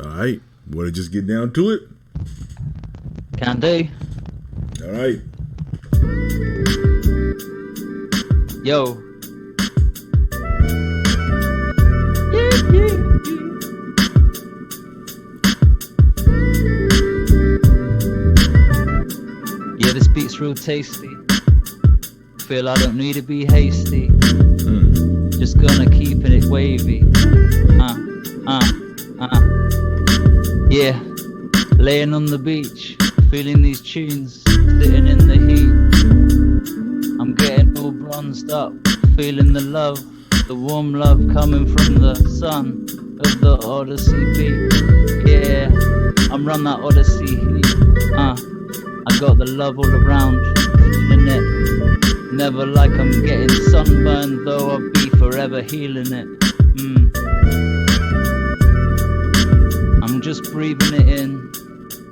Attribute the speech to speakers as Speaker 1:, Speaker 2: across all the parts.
Speaker 1: Alright, want to just get down to it?
Speaker 2: Can do.
Speaker 1: Alright.
Speaker 2: Yo. Yeah, this beat's real tasty. Feel I don't need to be hasty. Just gonna keep it wavy. Yeah, laying on the beach, feeling these tunes, sitting in the heat. I'm getting all bronzed up, feeling the love, the warm love coming from the sun of the Odyssey beat. Yeah, I'm run that Odyssey heat. I got the love all around, feeling it. Never like I'm getting sunburned, though I'll be forever healing it. I'm just breathing it in,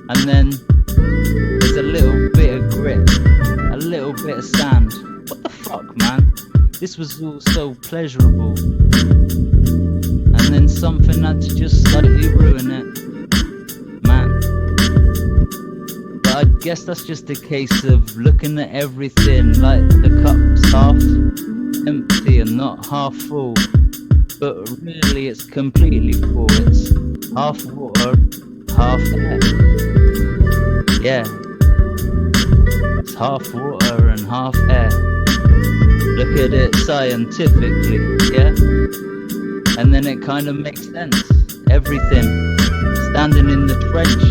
Speaker 2: and then there's a little bit of grit, a little bit of sand. What the fuck, man? This was all so pleasurable, and then something had to just slightly ruin it, man. But I guess that's just a case of looking at everything like the cup's half empty and not half full. But really it's completely full. It's half water, half air. Yeah, it's half water and half air. Look at it scientifically, yeah? And then it kind of makes sense. Everything. Standing in the trench,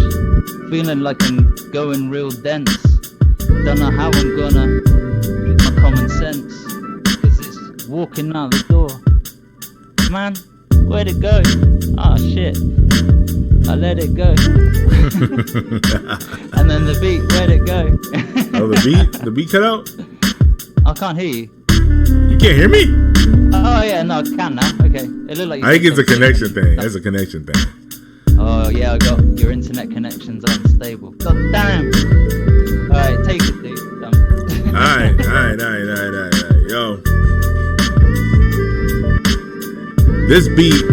Speaker 2: feeling like I'm going real dense. Don't know how I'm gonna use my common sense, cause it's walking out the door. Man, where'd it go? Oh shit, I let it go. And then the beat, where'd it go?
Speaker 1: Oh, the beat cut out?
Speaker 2: I can't hear you.
Speaker 1: You can't hear me?
Speaker 2: Oh yeah, no, I can now. Okay, it looked like you
Speaker 1: I think it's a connection thing. That's a connection thing.
Speaker 2: Oh yeah, I got your internet connection's unstable. God damn. Alright, take it, dude.
Speaker 1: Alright. Yo. This beat,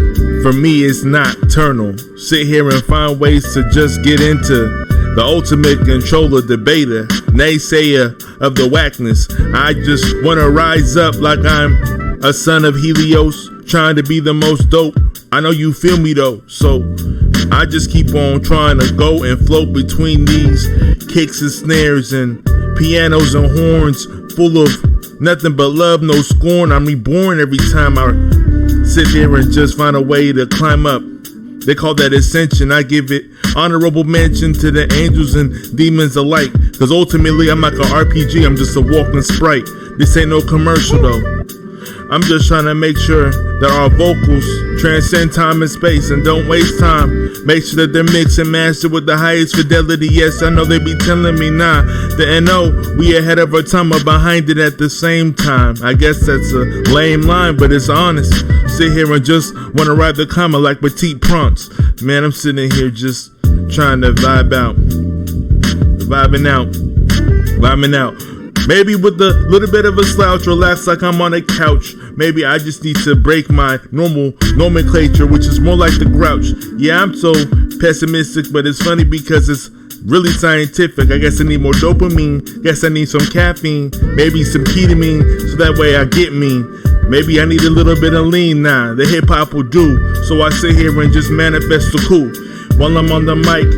Speaker 1: for me, is nocturnal. Sit here and find ways to just get into the ultimate controller, debater, naysayer of the whackness. I just wanna rise up like I'm a son of Helios, trying to be the most dope. I know you feel me though, so I just keep on trying to go and float between these kicks and snares and pianos and horns, full of nothing but love, no scorn. I'm reborn every time I sit there and just find a way to climb up. They call that ascension. I give it honorable mention to the angels and demons alike, cause ultimately I'm like an RPG, I'm just a walking sprite. This ain't no commercial though. I'm just trying to make sure that our vocals transcend time and space and don't waste time. Make sure that they're mixed and mastered with the highest fidelity. Yes, I know they be telling me nah, the NO, we ahead of our time or behind it at the same time. I guess that's a lame line, but it's honest. Sit here and just wanna ride the comma like petite prompts. Man, I'm sitting here just trying to vibing out. Maybe with a little bit of a slouch, relax like I'm on a couch. Maybe I just need to break my normal nomenclature, which is more like the grouch. Yeah, I'm so pessimistic, but it's funny because it's really scientific. I guess I need more dopamine. Guess I need some caffeine. Maybe some ketamine, so that way I get mean. Maybe I need a little bit of lean now. The hip hop will do. So I sit here and just manifest the cool while I'm on the mic.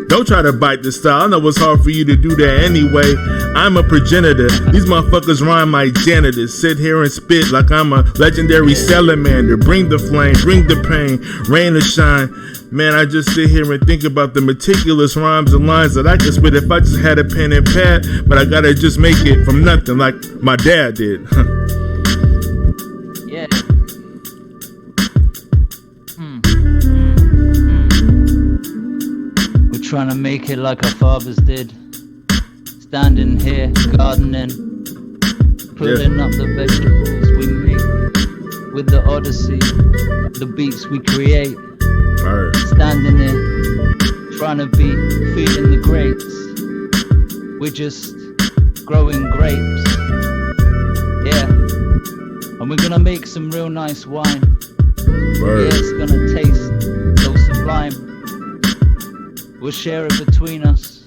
Speaker 1: Don't try to bite the style. I know it's hard for you to do that anyway. I'm a progenitor. These motherfuckers rhyme my janitors. Sit here and spit like I'm a legendary salamander. Bring the flame, bring the pain, rain or shine. Man, I just sit here and think about the meticulous rhymes and lines that I could spit if I just had a pen and pad. But I gotta just make it from nothing like my dad did.
Speaker 2: Yeah. Trying to make it like our fathers did. Standing here, gardening, pulling up the vegetables we make with the Odyssey, the beats we create. Standing here, trying to be feeding the grapes. We're just growing grapes. Yeah, and we're gonna make some real nice wine. Yeah, it's gonna taste so sublime. We'll share it between us,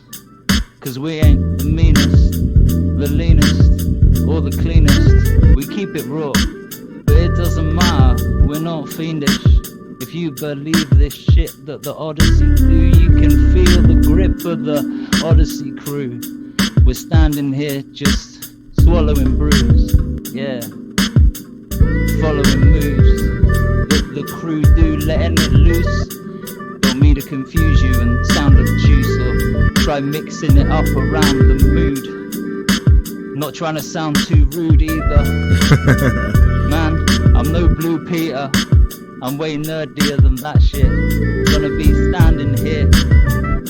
Speaker 2: 'cause we ain't the meanest, the leanest, or the cleanest. We keep it raw, but it doesn't matter, we're not fiendish. If you believe this shit that the Odyssey do, you can feel the grip of the Odyssey crew. We're standing here just swallowing brews, yeah, following moves that the crew do, letting it loose. Don't mean to confuse you and sound obtuse, or try mixing it up around the mood. Not trying to sound too rude either. Man, I'm no Blue Peter, I'm way nerdier than that shit. Gonna be standing here,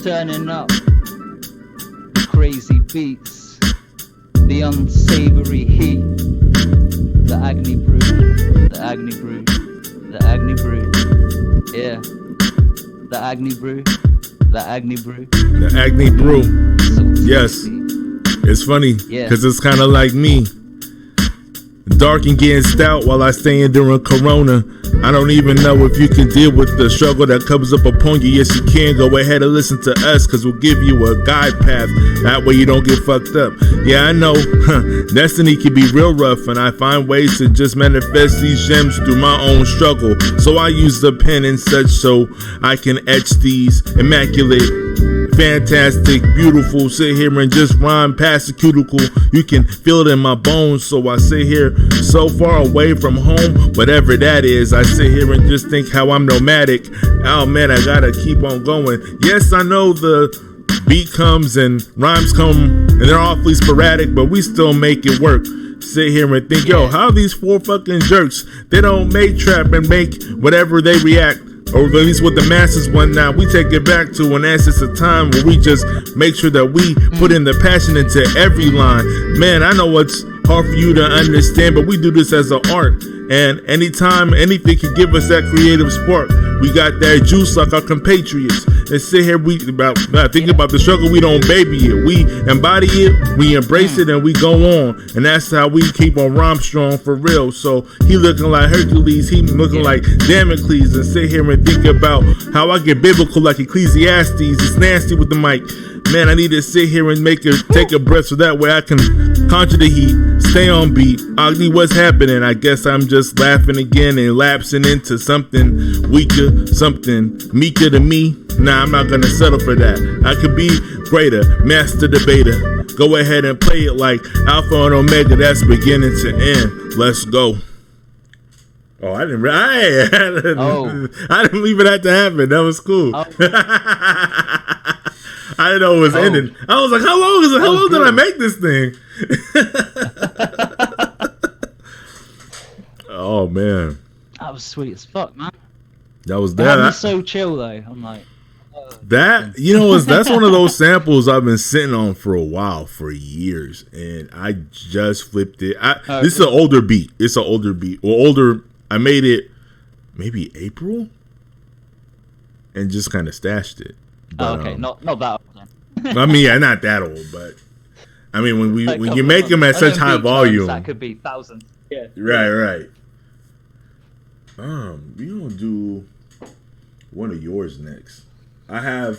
Speaker 2: turning up the crazy beats, the unsavory heat, the Agni brew, the Agni brew, the Agni brew, yeah, the Agni brew, the Agni brew,
Speaker 1: The Agni brew.
Speaker 2: So
Speaker 1: Yes.
Speaker 2: tasty.
Speaker 1: It's funny,
Speaker 2: Yeah.
Speaker 1: cause it's kinda like me. Dark and getting stout while I stay in during Corona. I don't even know if you can deal with the struggle that comes up upon you. Yes, you can. Go ahead and listen to us, cause we'll give you a guide path. That way you don't get fucked up. Yeah, I know. Destiny can be real rough, and I find ways to just manifest these gems through my own struggle. So I use the pen and such so I can etch these immaculate, fantastic, beautiful, sit here and just rhyme past the cuticle. You can feel it in my bones, so I sit here so far away from home, whatever that is. I sit here and just think how I'm nomadic. Oh man, I gotta keep on going. Yes, I know the beat comes and rhymes come and they're awfully sporadic, but we still make it work. Sit here and think, yo, how these four fucking jerks, they don't make trap and make whatever they react, or at least what the masses want now. We take it back to an essence of time where we just make sure that we put in the passion into every line. Man, I know it's hard for you to understand, but we do this as an art. And anytime anything can give us that creative spark, we got that juice like our compatriots. And sit here, we think about the struggle, we don't baby it. We embody it, we embrace it, and we go on. And that's how we keep on rhyme strong for real. So he looking like Hercules, he looking like Damocles. And sit here and think about how I get biblical like Ecclesiastes. It's nasty with the mic. Man, I need to sit here and take a breath so that way I can conjure the heat, stay on beat. Agni, what's happening? I guess I'm just laughing again and lapsing into something weaker, something meeker to me. Nah, I'm not gonna settle for that. I could be greater, master debater. Go ahead and play it like Alpha and Omega. That's beginning to end. Let's go. Oh, I didn't even have to happen. That was cool.
Speaker 2: Oh.
Speaker 1: I didn't know it was ending. I was like, how long is it? How long did I make this thing? Oh man,
Speaker 2: That was sweet as fuck, man.
Speaker 1: that was
Speaker 2: That
Speaker 1: that.
Speaker 2: was so chill though. I'm like,
Speaker 1: That, you know, that's one of those samples I've been sitting on for a while, for years, and I just flipped it. This is an older beat. It's an older beat. Well, older. I made it maybe April, and just kind of stashed it. But,
Speaker 2: okay, not that old then.
Speaker 1: I mean, yeah, not that old, but I mean, when
Speaker 2: Like,
Speaker 1: you make them at such high volume,
Speaker 2: that could be thousands. Yeah.
Speaker 1: right. We gonna do one of yours next. I have,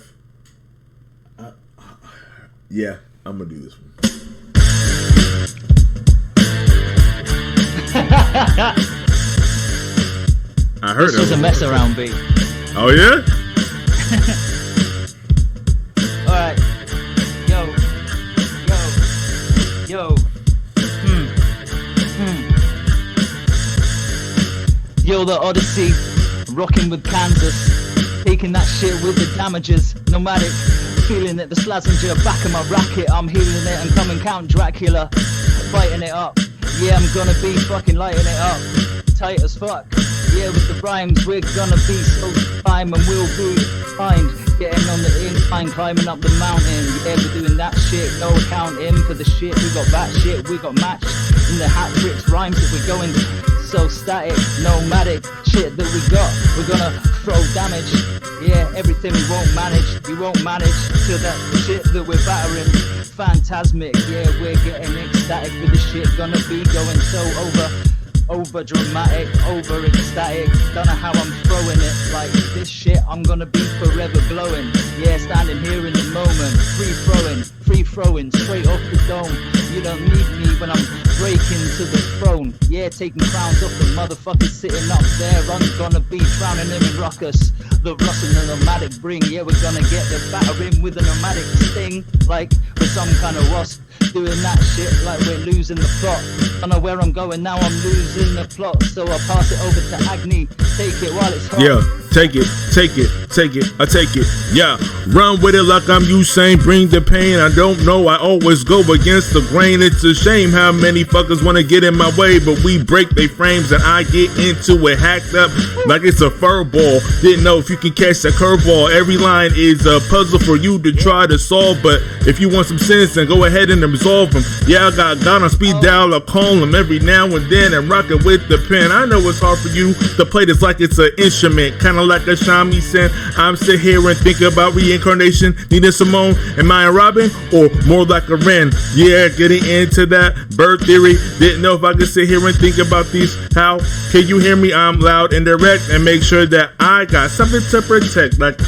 Speaker 1: yeah, I'm gonna do this one. I heard
Speaker 2: This was a mess around beat.
Speaker 1: Oh yeah.
Speaker 2: Alright. Yo. Yo, the Odyssey, rocking with Kansas, taking that shit with the damages, Nomadic, feeling it, the Slazenger, back of my racket, I'm healing it and coming Count Dracula, fighting it up, yeah, I'm gonna be fucking lighting it up, tight as fuck, yeah, with the rhymes, we're gonna be so time and we'll be fine, getting on the incline, climbing up the mountain, yeah, we're doing that shit, no accounting for the shit, we got that shit, we got matched in the hat tricks, rhymes that we're going so static, nomadic shit that we got, we're gonna throw damage, yeah, everything we won't manage to that shit that we're battering, phantasmic, yeah, we're getting ecstatic with the shit, gonna be going so over, over dramatic, over ecstatic. Don't know how I'm throwing it. Like this shit, I'm gonna be forever glowing. Yeah, standing here in the moment, free throwing, straight off the dome. You don't need me when I'm breaking to the throne. Yeah, taking crowns off the motherfuckers sitting up there. I'm gonna be drowning them in ruckus. The Russ and the Nomadic bring. Yeah, we're gonna get the battering with a Nomadic sting. Like with some kind of wasp. Doing that shit like we're losing the plot. Don't know where I'm going now, I'm losing the plot. So I'll pass it over to Agni. Take it while it's hot.
Speaker 1: Yeah, take it, I take it. Yeah, run with it like I'm Usain, bring the pain. I don't know, I always go against the grain. It's a shame how many fuckers wanna get in my way, but we break their frames and I get into it hacked up like it's a fur ball. Didn't know if you can catch a curveball. Every line is a puzzle for you to try to solve, but if you want some sense, then go ahead and resolve them. Yeah, I got God on speed dial. I call him every now and then and rock it with the pen. I know it's hard for you to play this like it's an instrument, kind of like a shamisen. I'm sit here and think about reincarnation. Nina Simone, am I a Robin or more like a Ren? Yeah, getting into that bird theory. Didn't know if I could sit here and think about these. How can you hear me? I'm loud and direct and make sure that I got something to protect. Like,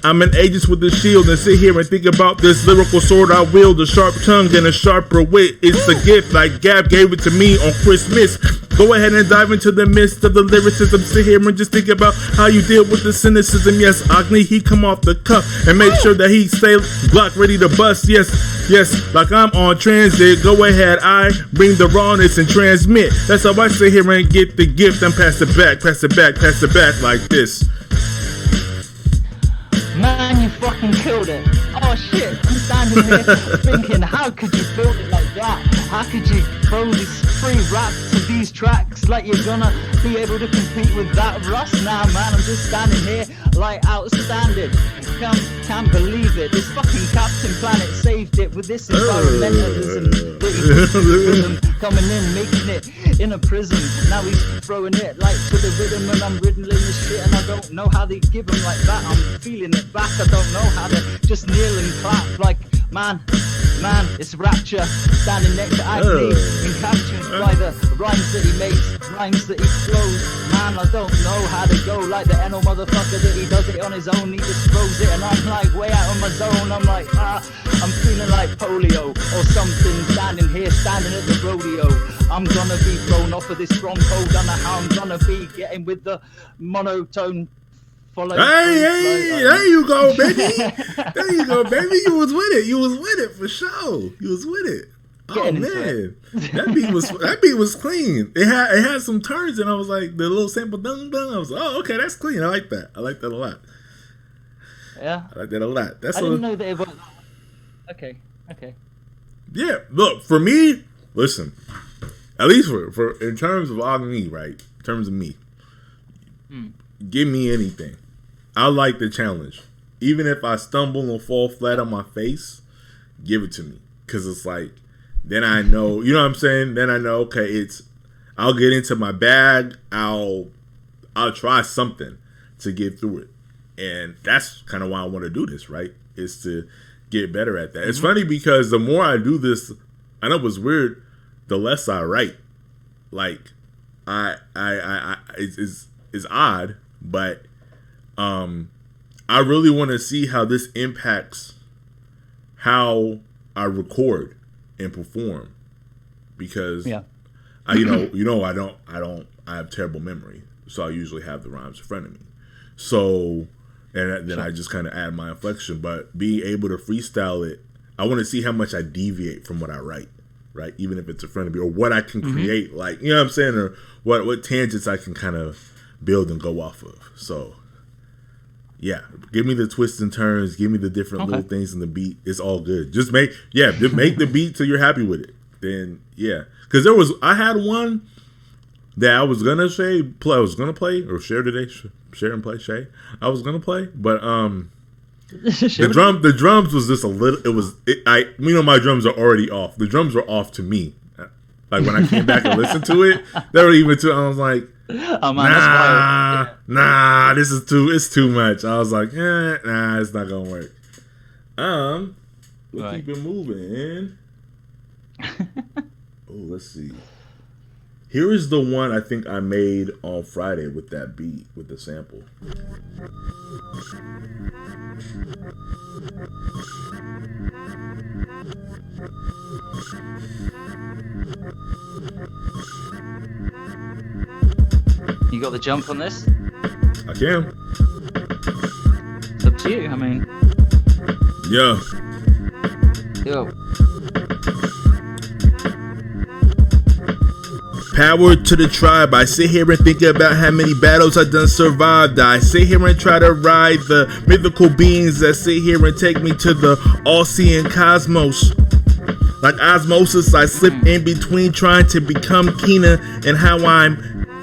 Speaker 1: I'm an Aegis with a shield and sit here and think about this lyrical sword I wield, a sharp tongue and a sharper wit. It's a gift like Gab gave it to me on Christmas. Go ahead and dive into the midst of the lyricism. Sit here and just think about how you deal with the cynicism. Yes, Agni, he come off the cuff and make sure that he stay block ready to bust. Yes, like I'm on transit. Go ahead, I bring the rawness and transmit. That's how I sit here and get the gift and pass it back like this.
Speaker 2: Man, you fucking killed it. Oh shit, I'm standing here thinking, how could you build it like that? How could you throw this free rap to these tracks like you're gonna be able to compete with that Russ? Nah, man, I'm just standing here like outstanding. Can't believe it. This fucking Captain Planet saved it with this environmentalism. Coming in, making it in a prison. Now he's throwing it like to the rhythm and I'm riddling this shit and I don't know how they give him like that. I'm feeling it back. I don't know how to just kneel and clap like man, it's rapture. Standing next to Agni and captured by the rhymes that he makes, rhymes that he flows. Man, I don't know how to go like the Eno motherfucker that he does it on his own. He just throws it and I'm like way out of my zone. I'm like, I'm feeling like polio or something. Standing here, standing at the rodeo. I'm gonna be thrown off of this Bronco. Don't know how I'm gonna be getting with the monotone. Follow
Speaker 1: hey, there you go, baby. There you go, baby. You was with it for sure. You was with it. Oh man, that beat was clean. It had some turns, and I was like the little sample dun. I was like, oh, okay, that's clean. I like that a lot.
Speaker 2: Yeah,
Speaker 1: I like that a lot.
Speaker 2: I didn't know that it was. Okay.
Speaker 1: Yeah, look, for me, listen. At least for in terms of Agni, right? In terms of me, give me anything. I like the challenge. Even if I stumble and fall flat on my face, give it to me. Because it's like, then I know, you know what I'm saying? Then I know, okay, I'll get into my bag. I'll try something to get through it. And that's kind of why I want to do this, right? Is to get better at that. It's funny because the more I do this, I know it's weird, the less I write. Like, it's odd, but I really want to see how this impacts how I record and perform, because I have terrible memory, so I usually have the rhymes in front of me. So, and then I just kind of add my inflection, but being able to freestyle it, I want to see how much I deviate from what I write, right? Even if it's in front of me, or what I can create, like, you know what I'm saying, or what tangents I can kind of build and go off of. So yeah, give me the twists and turns, give me the different little things in the beat. It's all good. Just make the beat till you're happy with it. Then because I had one that I was gonna play or share today. Share and play Shay. I was gonna play, but the drums was just a little. My drums are already off. The drums were off to me. Like when I came back and listened to it, they were even too. I was like,
Speaker 2: oh man,
Speaker 1: nah, it's too much. I was like, it's not gonna work. We'll keep it moving. Oh, let's see. Here is the one I think I made on Friday with that beat, with the sample.
Speaker 2: You got the jump on this?
Speaker 1: I can.
Speaker 2: It's up to you, I mean.
Speaker 1: Yeah.
Speaker 2: Yo.
Speaker 1: Power to the tribe. I sit here and think about how many battles I done survived. I sit here and try to ride the mythical beings that sit here and take me to the all-seeing cosmos. Like osmosis, I slip in between trying to become keener and how I'm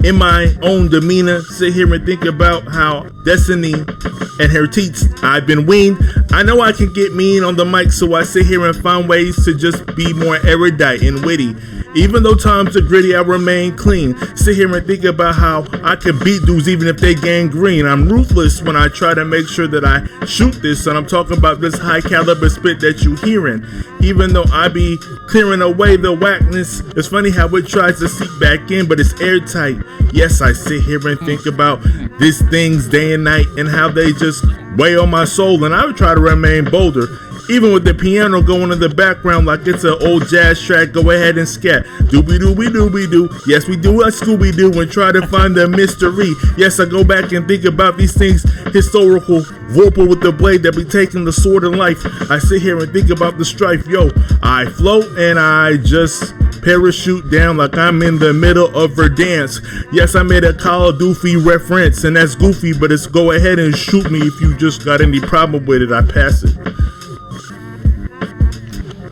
Speaker 1: in my own demeanor. Sit here and think about how destiny and her teats I've been weaned. I know I can get mean on the mic, so I sit here and find ways to just be more erudite and witty. Even though times are gritty, I remain clean. Sit here and think about how I can beat dudes even if they gangrene. I'm ruthless when I try to make sure that I shoot this, and I'm talking about this high caliber spit that you hearing. Even though I be clearing away the whackness, it's funny how it tries to seep back in, but it's airtight. Yes, I sit here and think about these things day and night and how they just weigh on my soul, and I would try to remain bolder. Even with the piano going in the background like it's an old jazz track, go ahead and scat. Doobie-doobie-doobie-doo. Yes, we do a Scooby-Doo and try to find the mystery. Yes, I go back and think about these things, historical, vorpal with the blade that be taking the sword in life. I sit here and think about the strife. Yo, I float and I just parachute down like I'm in the middle of her dance. Yes, I made a Call of Duty reference, and that's goofy, but it's go ahead and shoot me if you just got any problem with it. I pass it.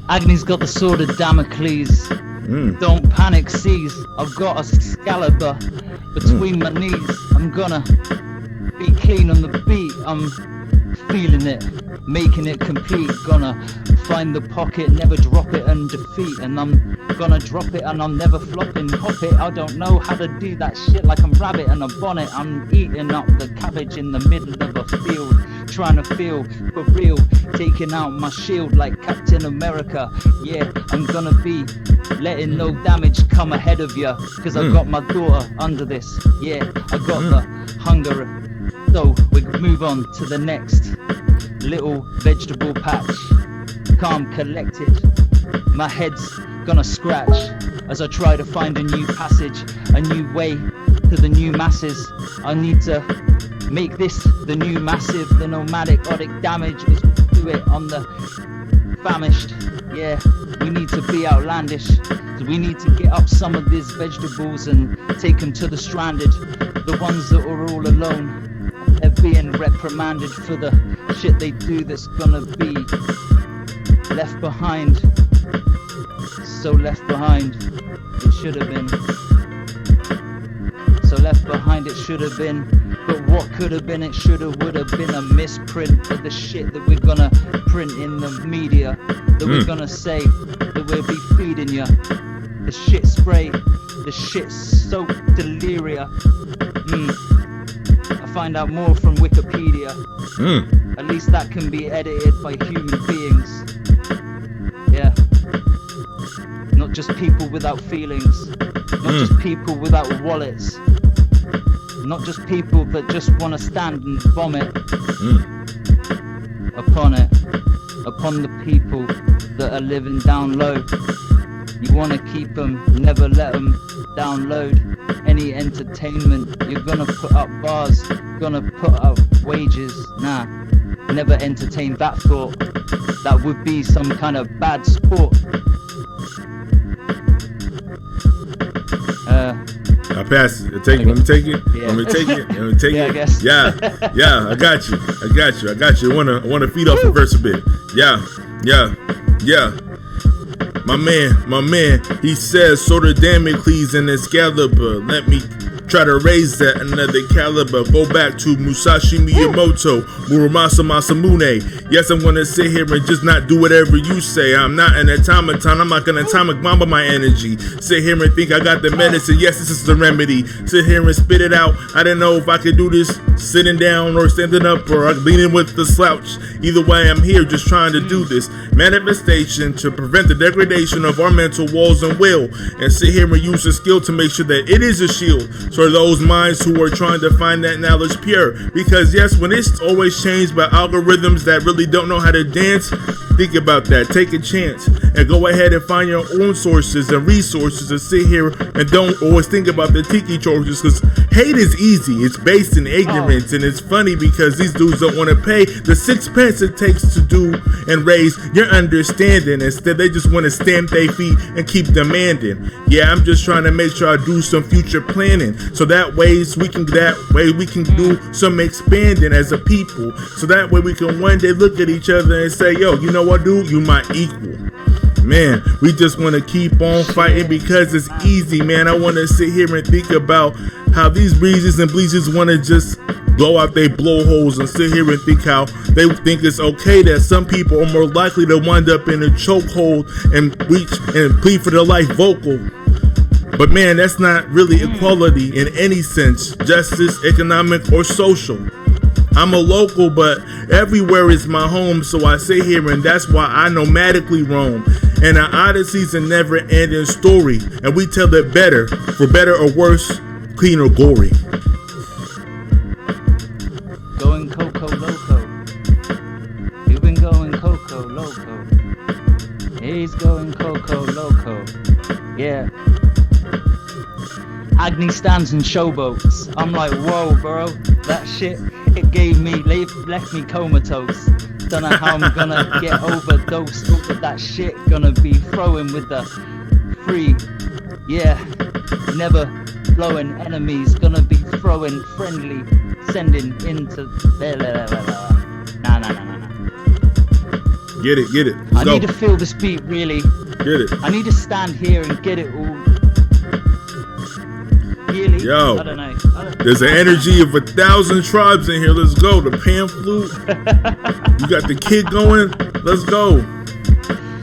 Speaker 2: Agni's got the sword of Damocles. Don't panic, seize. I've got a Excalibur between my knees. I'm gonna be clean on the beat. I'm feeling it, making it complete. Gonna find the pocket, never drop it and defeat. And I'm gonna drop it and I'm never flopping. Hop it, I don't know how to do that shit like I'm rabbit and a bonnet. I'm eating up the cabbage in the middle of a field, trying to feel for real, taking out my shield like Captain America. Yeah, I'm gonna be letting no damage come ahead of ya, cause I got my daughter under this. Yeah, I got the hunger. So we move on to the next little vegetable patch. Calm, collected, my head's gonna scratch as I try to find a new passage, a new way to the new masses. I need to make this the new massive, the nomadic odic damage is do it on the famished. Yeah, we need to be outlandish. We need to get up some of these vegetables and take them to the stranded, the ones that are all alone. They're being reprimanded for the shit they do that's gonna be left behind. So left behind, it should have been. So left behind, it should have been. But what could have been, it should have, would have been a misprint of the shit that we're gonna print in the media. That we're gonna say, that we'll be feeding you. The shit spray, the shit soaked deliria. I find out more from Wikipedia. At least that can be edited by human beings. Yeah. Not just people without feelings. Not just people without wallets. Not just people that just want to stand and vomit upon it. Upon the people that are living down low. You want to keep them, never let them download any entertainment. You're gonna put up bars, gonna put up wages. Nah, never entertain that thought. That would be some kind of bad sport.
Speaker 1: I pass it. Take it. Let me take it.
Speaker 2: Yeah.
Speaker 1: Let me take it. Let me take
Speaker 2: Yeah,
Speaker 1: it.
Speaker 2: I guess.
Speaker 1: Yeah. I got you. I want to feed off the verse a bit. Yeah. My man, he says, sort of Damocles and Excalibur. Let me Try to raise that another caliber. Go back to Musashi Miyamoto, Muramasa Masamune. Yes, I'm gonna sit here and just not do whatever you say. I'm not an automaton, I'm like an atomic bomb of my energy. Sit here and think I got the medicine. Yes, this is the remedy. Sit here and spit it out. I didn't know if I could do this sitting down or standing up or leaning with the slouch. Either way, I'm here just trying to do this manifestation to prevent the degradation of our mental walls and will, and sit here and use the skill to make sure that it is a shield for those minds who are trying to find that knowledge pure. Because yes, when it's always changed by algorithms that really don't know how to dance, think about that. Take a chance and go ahead and find your own sources and resources, and sit here and don't always think about the tiki torches, because hate is easy. It's based in ignorance, and it's funny because these dudes don't want to pay the 6 pence it takes to do and raise your understanding. Instead, they just want to stamp their feet and keep demanding. Yeah, I'm just trying to make sure I do some future planning, so that way we can do some expanding as a people, so that way we can one day look at each other and say, yo, you know what, dude, you my equal. Man, we just want to keep on fighting because it's easy, man. I want to sit here and think about how these breezes and bleezes want to just blow out their blowholes, and sit here and think how they think it's okay that some people are more likely to wind up in a chokehold and reach and plead for their life vocal. But man, that's not really equality in any sense, justice, economic, or social. I'm a local, but everywhere is my home, so I sit here and that's why I nomadically roam. And our Odyssey's a never-ending story, and we tell it better, for better or worse, clean or gory.
Speaker 2: Going Coco Loco. You've been going Coco Loco. He's going Coco Loco. Yeah. Agni stands and showboats. I'm like, whoa, bro. That shit, it left me comatose. Don't know how I'm gonna get overdosed over that shit. Gonna be throwing with the free, yeah, never blowing enemies. Gonna be throwing friendly, sending into nah.
Speaker 1: Get it.
Speaker 2: I need to feel this beat, really.
Speaker 1: Get it.
Speaker 2: I need to stand here and get it all. Really?
Speaker 1: Yo,
Speaker 2: I don't know.
Speaker 1: There's an energy of 1,000 tribes in here. Let's go. The pan flute. You got the kid going. Let's go.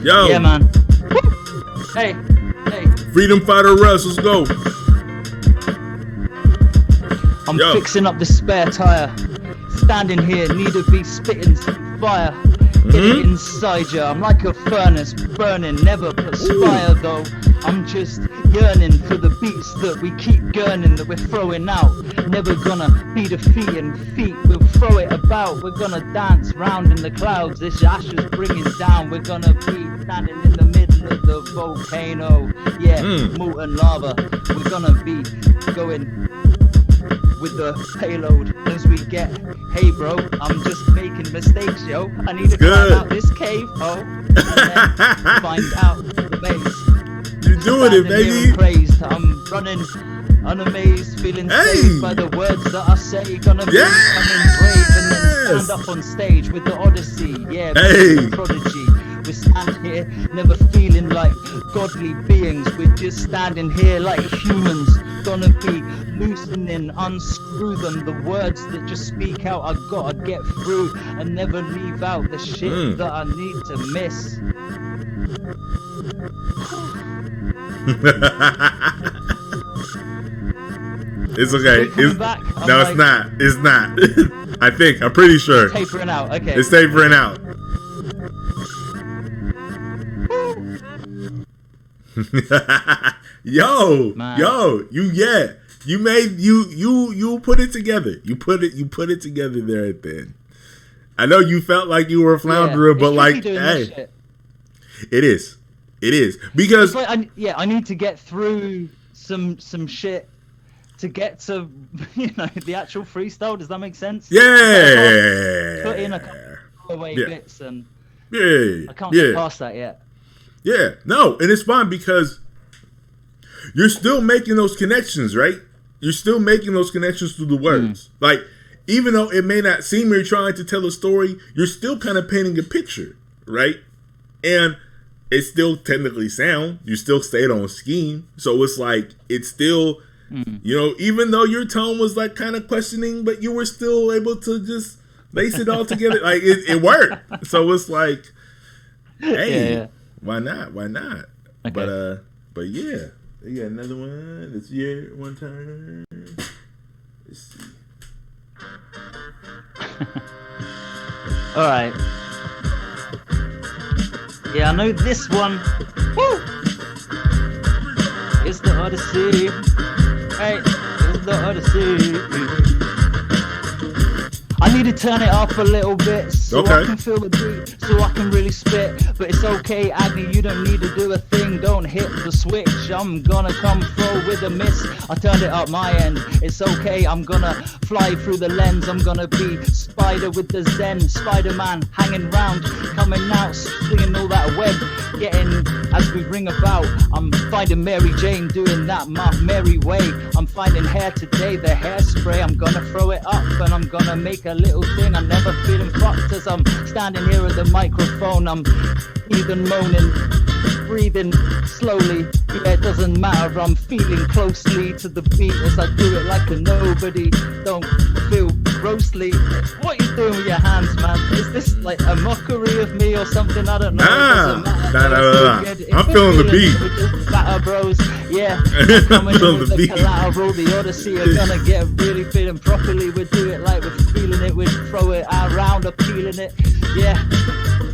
Speaker 1: Yo.
Speaker 2: Yeah, man. Woo! Hey.
Speaker 1: Freedom Fighter Russ. Let's go.
Speaker 2: I'm fixing up the spare tire. Standing here, need to be spitting fire. Get it inside ya. I'm like a furnace burning, never perspire though. I'm just yearning for the beats that we keep gurning, that we're throwing out. Never gonna be defeating feet, we'll throw it about. We're gonna dance round in the clouds, this ashes bringing down. We're gonna be standing in the middle of the volcano. Yeah, molten lava. We're gonna be going with the payload as we get. Hey bro, I'm just making mistakes, yo. I need to climb out this cave, and then find out the base.
Speaker 1: You're doing it, baby.
Speaker 2: Praised. I'm running unamazed, feeling saved by the words that I say. Gonna be becoming brave and then stand up on stage with the Odyssey. Yeah, the prodigy. We stand here, never feeling like godly beings. We're just standing here like humans. Gonna be loosening, unscrew them. The words that just speak out, I gotta get through and never leave out the shit that I need to miss.
Speaker 1: It's okay. It's not. I'm pretty sure.
Speaker 2: It's tapering out. Okay.
Speaker 1: It's tapering out. Yo, you put it together. You put it together there at the end. I know you felt like you were floundering, but like, hey, it is because
Speaker 2: it's like I need to get through some shit to get to the actual freestyle. Does that make sense?
Speaker 1: Yeah.
Speaker 2: Put in a couple away bits and
Speaker 1: I
Speaker 2: can't get past that yet.
Speaker 1: Yeah, no, and it's fine because you're still making those connections, right? You're still making those connections through the words. Like, even though it may not seem you're trying to tell a story, you're still kind of painting a picture, right? And it's still technically sound. You still stayed on scheme. So it's like, it's still You know, even though your tone was like kind of questioning, but you were still able to just lace it all together. Like it worked. So it's like, hey, why not? Why not? Okay. But yeah, you got another one. It's your one turn. Let's see.
Speaker 2: All right. Yeah, I know this one. Woo! It's the Odyssey. Hey, it's the Odyssey. I need to turn it up a little bit so I can feel the beat, so I can really spit. But it's okay, Agni, you don't need to do a thing. Don't hit the switch, I'm gonna come through with a miss. I turned it up my end, it's okay. I'm gonna fly through the lens. I'm gonna be Spider with the Zen, Spider-Man hanging round, coming out, slinging all that web, getting as we ring about. I'm finding Mary Jane, doing that my merry way. I'm finding hair today, the hairspray. I'm gonna throw it up and I'm gonna make a little thing. I'm never feeling fucked as I'm standing here at the microphone. I'm even moaning, breathing slowly. Yeah, it doesn't matter. I'm feeling closely to the beat as I do it like a nobody. Don't feel grossly. What you doing with your hands, man? Is this like a mockery of me or something? I don't know.
Speaker 1: Nah. I'm feeling the beat.
Speaker 2: We're just batter bros. Yeah, coming in with the collateral. The Odyssey are gonna get really feeling properly. We do it like we're feeling it. We throw it around, appealing it. Yeah.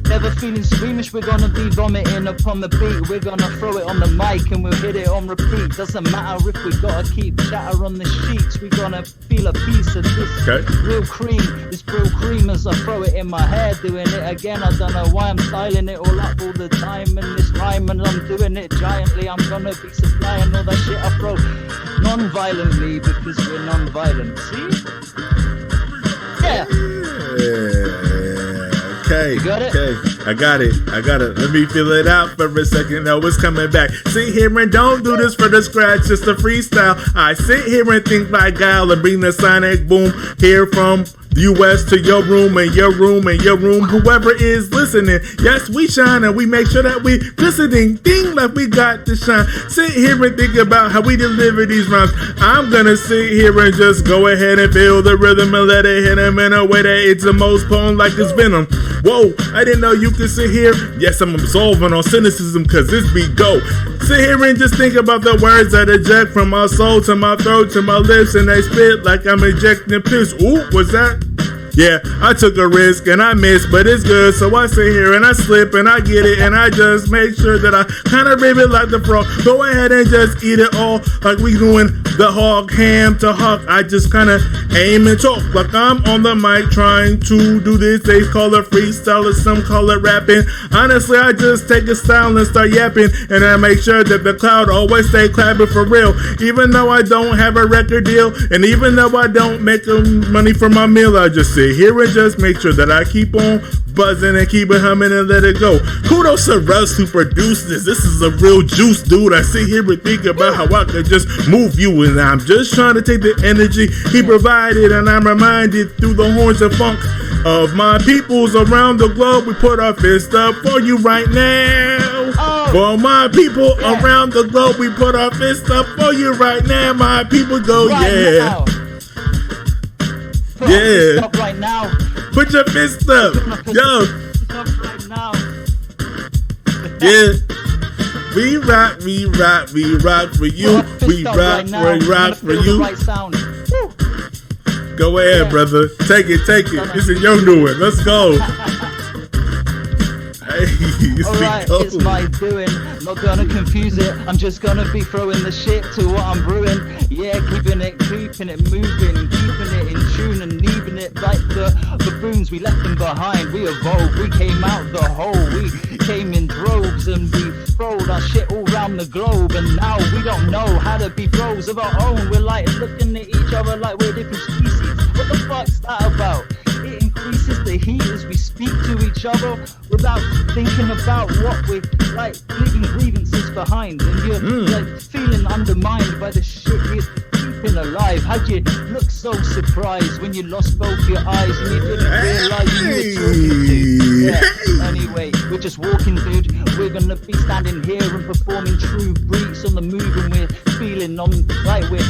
Speaker 2: Never feeling squeamish, we're gonna be vomiting upon the beat. We're gonna throw it on the mic and we'll hit it on repeat. Doesn't matter if we gotta keep chatter on the sheets. We're gonna feel a piece of this real cream. This real cream as I throw it in my hair. Doing it again, I don't know why I'm styling it all up all the time. And this rhyme and I'm doing it giantly. I'm gonna be supplying all that shit I throw non-violently because we're non-violent. See? Yeah.
Speaker 1: Okay,
Speaker 2: you got it?
Speaker 1: Okay, I got it. Let me feel it out for a second. No, it's coming back. Sit here and don't do this for the scratch, just a freestyle. I sit here and think like guile and bring the sonic boom here from the US to your room and your room and your room. Whoever is listening, yes, we shine and we make sure that we listening. Ding, like we got to shine. Sit here and think about how we deliver these rhymes. I'm gonna sit here and just go ahead and feel the rhythm and let it hit him in a way that it's the most potent like it's venom. Whoa, I didn't know you could sit here. Yes, I'm absolving on cynicism cause this beat go. Sit here and just think about the words that eject from my soul to my throat to my lips and they spit like I'm ejecting piss. Ooh, what's that? Yeah, I took a risk and I missed, but it's good. So I sit here and I slip and I get it and I just make sure that I kind of rib it like the frog. Go ahead and just eat it all like we doing the hog, ham to hawk. I just kind of aim and talk like I'm on the mic trying to do this. They call it freestyle or some call it rapping. Honestly, I just take a style and start yapping and I make sure that the crowd always stay clapping for real. Even though I don't have a record deal and even though I don't make money for my meal, I just sit here and just make sure that I keep on buzzing and keep it humming and let it go. Kudos to Russ who produced this. This is a real juice, dude. I sit here and think about how I could just move you and I'm just trying to take the energy he provided and I'm reminded through the horns of funk of my peoples around the globe. We put our fist up for you right now. For my people around the globe, we put our fist up for you right now. My people go, yeah. Yeah.
Speaker 2: Up right now.
Speaker 1: Put your fist up. Yo.
Speaker 2: Up right now.
Speaker 1: Yeah. We rock for you. We rock for you.
Speaker 2: Right sound.
Speaker 1: Go ahead, brother. Take it. This is your doing. Let's go.
Speaker 2: Alright, it's my doing. Not gonna confuse it. I'm just gonna be throwing the shit to what I'm brewing. Yeah, keeping it moving, keeping it in tune and leaving it like the baboons. We left them behind. We evolved. We came out the hole. We came in droves and we throwed our shit all around the globe. And now we don't know how to be bros of our own. We're like looking at each other like we're different species. What the fuck's that about? It increases the heat as we speak to each other without thinking about what we're like, leaving grievances behind. And you're like feeling undermined by the shit you're keeping alive. How'd you look so surprised when you lost both your eyes and you didn't realize who you were talking to? Yeah. Anyway, we're just walking, dude. We're gonna be standing here and performing true beats on the move and we're feeling like we're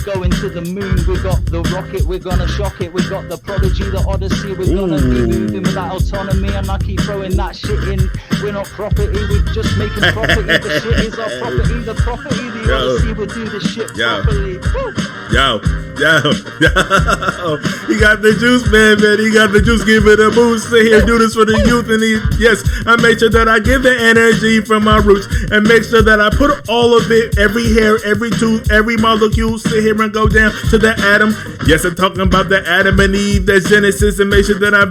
Speaker 2: going to the moon. We got the rocket, we're gonna shock it. We got the prodigy, the Odyssey. We're gonna be moving with that autonomy, and I keep throwing that shit in. We're not property, we're just making property. The shit is our property, the property, the Odyssey. We'll do the shit properly. Woo.
Speaker 1: Yo, he got the juice, man. He got the juice. Give it a boost. Sit here, do this for the youth. And yes, I make sure that I give the energy from my roots and make sure that I put all of it, every hair, every tooth, every molecule, sit here and go down to the atom. Yes, I'm talking about the Adam and Eve, that's Genesis, and make sure that I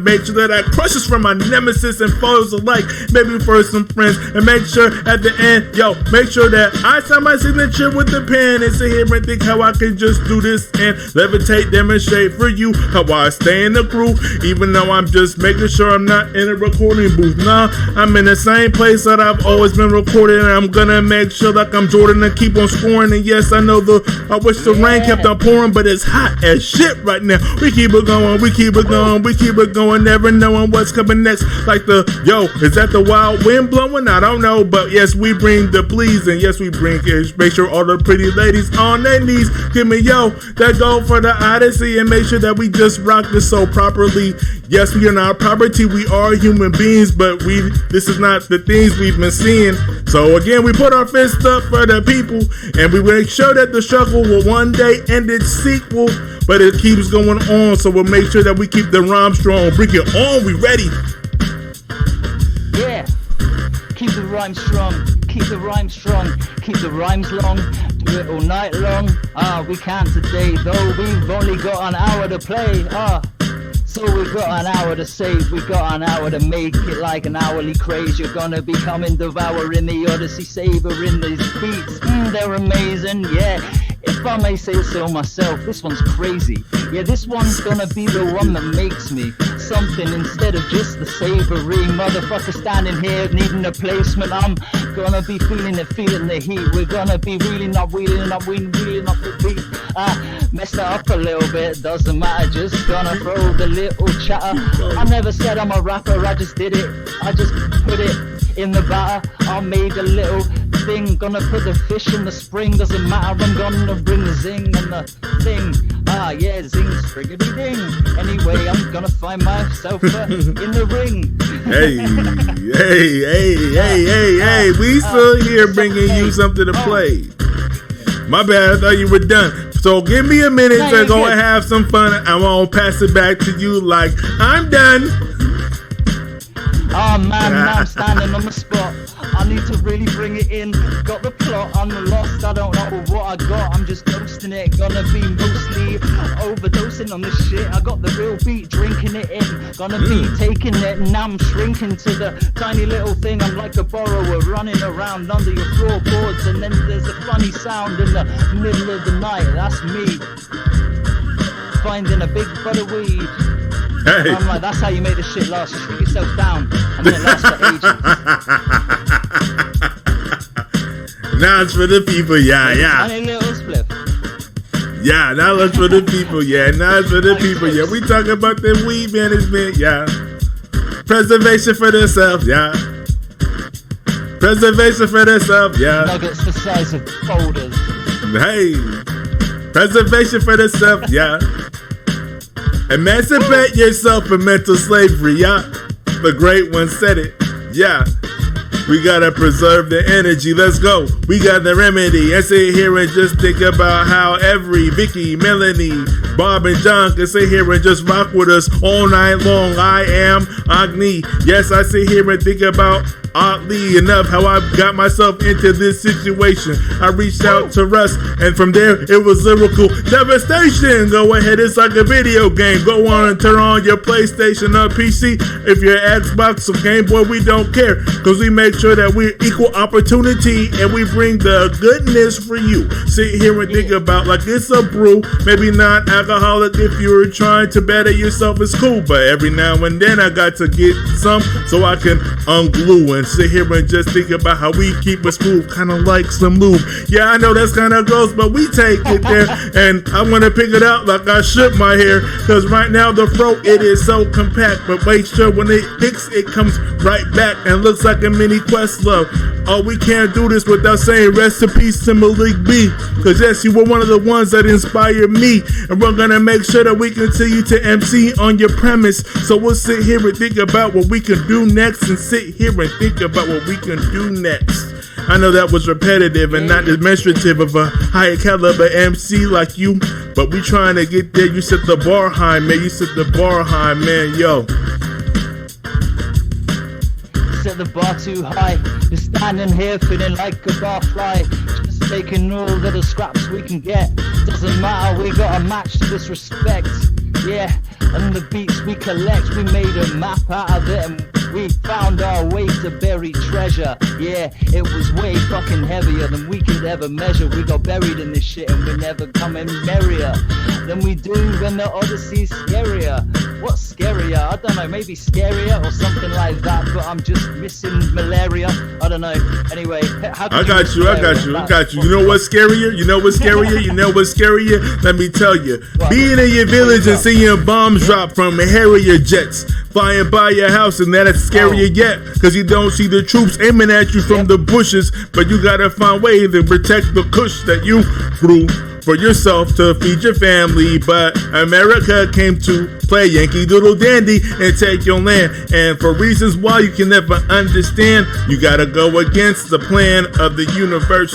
Speaker 1: crush this from my nemesis and foes alike. Maybe for some friends, and make sure at the end, make sure that I sign my signature with the pen and sit here and think how I can just do this and levitate, demonstrate for you how I stay in the groove, even though I'm just making sure I'm not in a recording booth. Nah, I'm in the same place that I've always been recording, and I'm gonna make sure like I'm Jordan and keep on scoring. And yes, I know I wish the rain kept on pouring, but it's hot as shit right now. We keep it going, we keep it going, we keep it going, never knowing what's coming next. Like is that the wild wind blowing? I don't know, but yes, we bring the please, and yes, we bring it. Make sure all the pretty ladies on their knees give me that go for the Odyssey, and make sure that we just rock this so properly. Yes, we are not property, we are human beings, but this is not the things we've been seeing. So again, we put our fist up for the people, and we make sure that the struggle will one day end its sequel, but it keeps going on. So we'll make sure that we keep the rhyme strong. Bring it on, we ready.
Speaker 2: Yeah, keep the rhyme strong, keep the rhyme strong, keep the rhymes long, do it all night long. We can today, though we've only got an hour to play. So we've got an hour to save, we got an hour to make it like an hourly craze. You're gonna be coming, devouring the Odyssey, savoring these beats. They're amazing, yeah. If I may say so myself, this one's crazy. Yeah, this one's gonna be the one that makes me something instead of just the savory motherfucker standing here needing a placement. I'm gonna be feeling the heat. We're gonna be wheeling up the beat. Messed it up a little bit, doesn't matter, just gonna throw the little chatter. I never said I'm a rapper, I just did it. I just put it in the batter. I made a little thing, gonna put the fish in the spring, doesn't matter, I'm gonna bring the zing and the thing. Yeah, zing, spriggity ding. Anyway, I'm gonna find myself in the ring.
Speaker 1: Hey, we still here bringing you something to play. My bad, I thought you were done. So give me a minute to go and have some fun. I won't pass it back to you like I'm done.
Speaker 2: Oh man, now I'm standing on the spot. I need to really bring it in. Got the plot, I'm lost, I don't know what I got. I'm just ghosting it, gonna be mostly overdosing on this shit. I got the real beat, drinking it in. Gonna be taking it, now I'm shrinking to the tiny little thing. I'm like a borrower running around under your floorboards. And then there's a funny sound in the middle of the night, that's me finding a big bud of weed.
Speaker 1: Hey.
Speaker 2: I'm like, that's how you make this shit last. Just shoot yourself down. I mean, it lasts for ages.
Speaker 1: Now it's for the people, yeah.
Speaker 2: Tiny little spliff.
Speaker 1: Yeah, now it's for the people, yeah. Now it's for the people, yeah. We talking about the weed management, yeah. Preservation for the self, yeah. Preservation for the self, yeah.
Speaker 2: Nuggets the size of boulders.
Speaker 1: Hey, preservation for the self, yeah. Emancipate yourself from mental slavery, yeah. The great one said it, yeah. We gotta preserve the energy, let's go. We got the remedy. And sit here and just think about how every Vicky, Melanie, Bob, and John can sit here and just rock with us all night long. I am Agni. Yes, I sit here and think about, oddly enough, how I got myself into this situation. I reached out to Russ, and from there it was lyrical devastation. Go ahead, it's like a video game. Go on and turn on your PlayStation or PC. If you're Xbox or Game Boy, we don't care, because we make sure that we're equal opportunity and we bring the goodness for you. Sit here and think about like it's a brew, maybe not alcoholic. If you're trying to better yourself, it's cool, but every now and then I got to get some so I can unglue and Sit here and just think about how we keep it smooth, kinda like some lube. Yeah, I know that's kinda gross, but we take it there. And I wanna pick it out like I shook my hair, cause right now the fro, it is so compact. But make sure when it picks, it comes right back and looks like a mini Questlove. Oh, we can't do this without saying rest in peace to Malik B. Cause yes, you were one of the ones that inspired me. And we're gonna make sure that we continue to MC on your premise. So we'll sit here and think about what we can do next, and sit here and think about what we can do next. I know that was repetitive and not demonstrative of a higher caliber MC like you, but we trying to get there. You set the bar high, man. You set the bar high, man. Yo.
Speaker 2: Set the bar too high. Just standing here feeling like a barfly. Just taking all of the scraps we can get. Doesn't matter, we got a match to this respect. Yeah, and the beats we collect, we made a map out of it, and we found our way to buried treasure. Yeah, it was way fucking heavier than we could ever measure. We got buried in this shit and we're never coming merrier than we do when the Odyssey's scarier. What's scarier? I don't know, maybe scarier or something like that, but I'm just missing malaria. I don't know. Anyway, how
Speaker 1: I got you. You know what's scarier? You know what's scarier? You know what's scarier? Let me tell you.
Speaker 2: What?
Speaker 1: Being in your village and seeing bombs drop from Harrier jets flying by your house, and that's scarier yet, cause you don't see the troops aiming at you from the bushes, but you gotta find ways to protect the kush that you grew for yourself to feed your family. But America came to play Yankee Doodle Dandy and take your land, and for reasons why you can never understand, you gotta go against the plan of the universe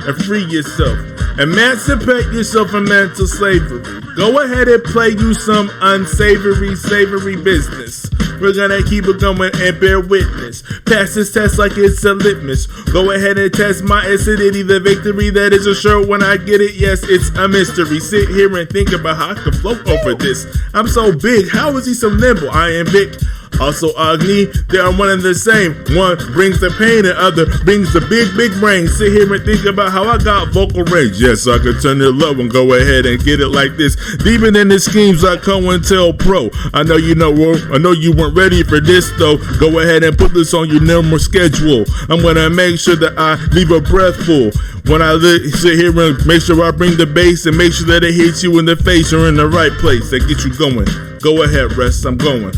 Speaker 1: and free yourself. Emancipate yourself from mental slavery. Go ahead and play you some unsavory, savory business. We're gonna keep it going and bear witness. Pass this test like it's a litmus. Go ahead and test my acidity. The victory that is assured when I get it. Yes, it's a mystery. Sit here and think about how I can float over this. I'm so big. How is he so nimble? I am big. Also Agni, they are one and the same. One brings the pain and other brings the big brain. Sit here and think about how I got vocal range. Yes, I can turn it low and go ahead and get it like this. Even in the schemes like COINTELPRO. I know you weren't ready for this though. Go ahead and put this on your normal schedule. I'm gonna make sure that I leave a breath full. When I sit here and make sure I bring the bass and make sure that it hits you in the face or in the right place that gets you going. Go ahead, rest. I'm going.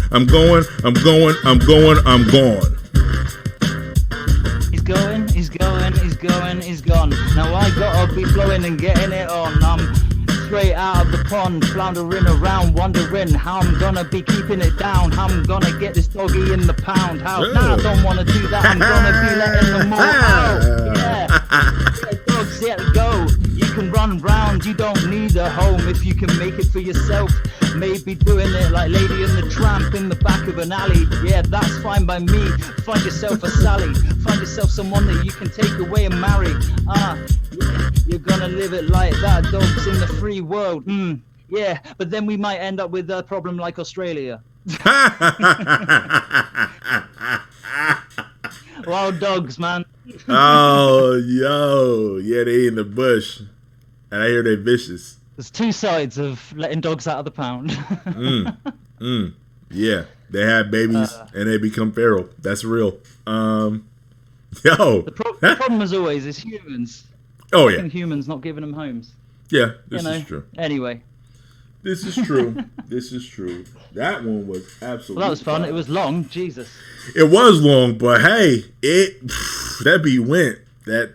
Speaker 2: He's gone. Now I gotta be flowing and getting it on. I'm straight out of the pond, floundering around, wondering how I'm gonna be keeping it down. How I'm gonna get this doggy in the pound. How? Nah, I don't wanna do that. I'm gonna be letting them all out. Yeah. Dogs, yeah, go. You can run round. You don't need a home if you can make it for yourself. Maybe doing it like Lady and the Tramp in the back of an alley. Yeah, that's fine by me. Find yourself a Sally. Find yourself someone that you can take away and marry. Yeah, you're gonna live it like that. Dogs in the free world. Yeah, but then we might end up with a problem like Australia. Wild dogs, man.
Speaker 1: Oh, yo. Yeah, they in the bush. And I hear they vicious.
Speaker 2: There's two sides of letting dogs out of the pound.
Speaker 1: Yeah, they have babies and they become feral. That's real. Yo.
Speaker 2: The problem, as always, is humans.
Speaker 1: Oh, yeah.
Speaker 2: Humans not giving them homes.
Speaker 1: Yeah, this is true.
Speaker 2: Anyway.
Speaker 1: This is true. This is true. That one was absolutely
Speaker 2: Well, that was fun. It was long. Jesus.
Speaker 1: It was long, but hey, that beat went. I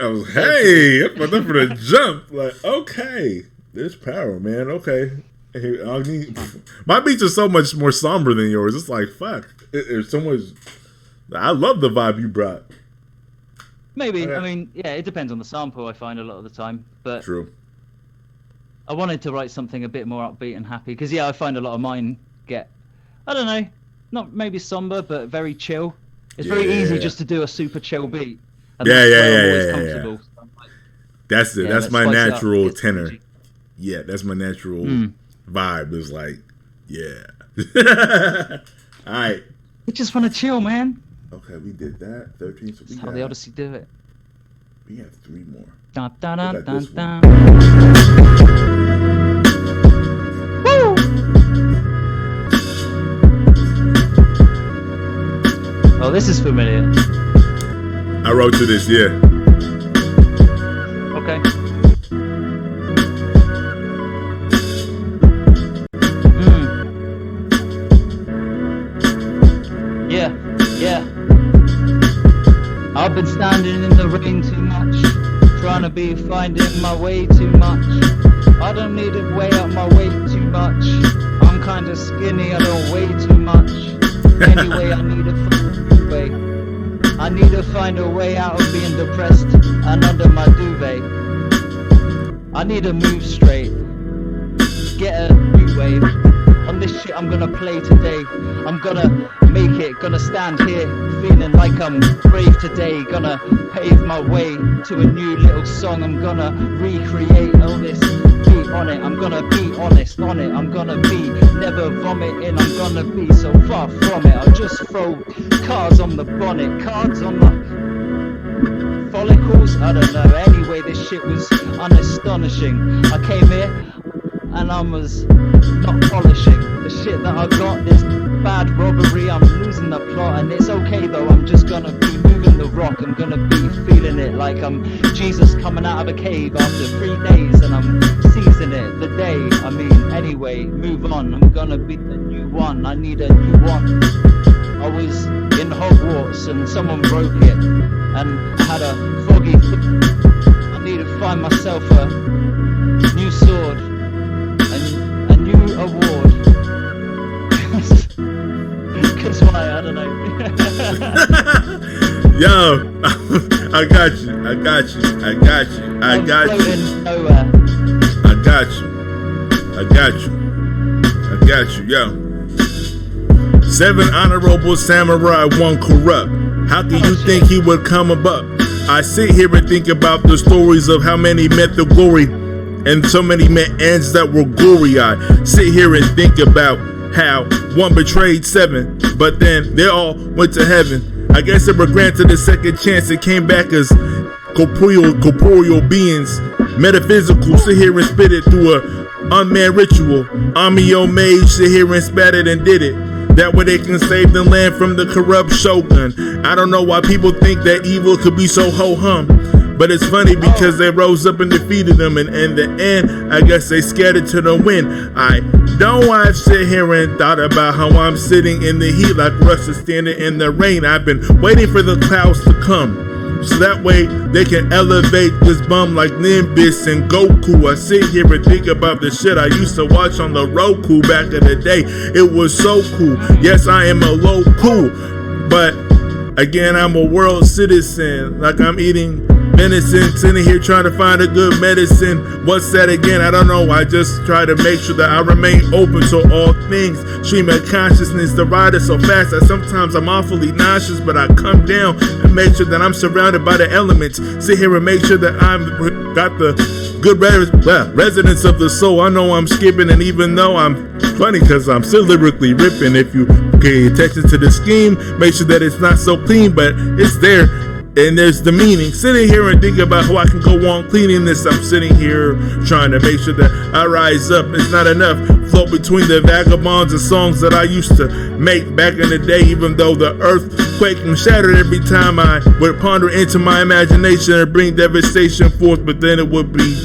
Speaker 1: was, hey, I'm about for the jump. Like, okay, there's power, man. Okay. Hey, my beats are so much more somber than yours. It's like, fuck. It's so much. I love the vibe you brought.
Speaker 2: Maybe. I mean, yeah, it depends on the sample, I find, a lot of the time. But
Speaker 1: true.
Speaker 2: I wanted to write something a bit more upbeat and happy. Because, yeah, I find a lot of mine get, I don't know, not maybe somber, but very chill. It's very easy just to do a super chill beat. And
Speaker 1: yeah. That's my natural tenor. Yeah, that's my natural vibe. It's like, yeah. All right.
Speaker 2: We just want to chill, man.
Speaker 1: Okay, we did that. 13. So
Speaker 2: that's how the Odyssey do it.
Speaker 1: We have 3 more.
Speaker 2: Dun, dun, dun, dun, dun. Woo! Oh, this is familiar.
Speaker 1: I wrote to this, yeah.
Speaker 2: Okay. Yeah. I've been standing in the rain too much, trying to be finding my way too much. I don't need to weigh up my weight too much. I'm kinda skinny, I don't weigh too much. Anyway, I need to find a way. I need to find a way out of being depressed and under my duvet. I need to move straight, get a new wave. On this shit I'm gonna play today. I'm gonna make it, gonna stand here feeling like I'm brave today. Gonna pave my way to a new little song. I'm gonna recreate all this beat on it. I'm gonna be honest on it. I'm gonna be never vomiting. I'm gonna be so far from it. I'll just throw cards on the bonnet, cards on the follicles. I don't know. Anyway, this shit was unastonishing. I came here and I was not polishing the shit that I got. This bad robbery, I'm losing the plot, and it's okay though. I'm just gonna be moving the rock. I'm gonna be feeling it like I'm Jesus coming out of a cave after 3 days, and I'm seizing it the day. I mean, anyway, move on. I'm gonna be the new one. I need a new one. I was in Hogwarts and someone broke it, and I had a foggy I need to find myself a new sword, a new award. Cause why? I don't know.
Speaker 1: Yo, I got you.
Speaker 2: I'm floating nowhere.
Speaker 1: I got you. Yo. 7 honorable samurai, 1 corrupt. How can you think he would come above? I sit here and think about the stories of how many met the glory, and so many met ends that were gory. I sit here and think about how 1 betrayed 7, but then they all went to heaven. I guess they were granted a second chance and came back as corporeal beings, metaphysical. Sit here and spit it through a unmanned ritual. Amio mage sit here and spat it and did it. That way they can save the land from the corrupt shogun. I don't know why people think that evil could be so ho-hum, but it's funny because they rose up and defeated them, and in the end, I guess they scattered to the wind. I don't want to sit here and thought about how I'm sitting in the heat like Russ is standing in the rain. I've been waiting for the clouds to come, so that way they can elevate this bum like Nimbus and Goku. I sit here and think about the shit I used to watch on the Roku back in the day. It was so cool. Yes, I am a local, but again, I'm a world citizen. Like I'm eating venison, sitting here trying to find a good medicine. What's that again? I don't know. I just try to make sure that I remain open to all things. Stream of consciousness, the ride is so fast that sometimes I'm awfully nauseous, but I come down and make sure that I'm surrounded by the elements. Sit here and make sure that I'm got the good resonance of the soul. I know I'm skipping, and even though I'm funny because I'm still lyrically ripping. If you pay attention to the scheme, make sure that it's not so clean, but it's there. And there's the meaning. Sitting here and thinking about how I can go on cleaning this. I'm sitting here trying to make sure that I rise up. It's not enough. Float between the vagabonds and songs that I used to make back in the day. Even though the earth quaked and shattered every time I would ponder into my imagination and bring devastation forth. But then it would be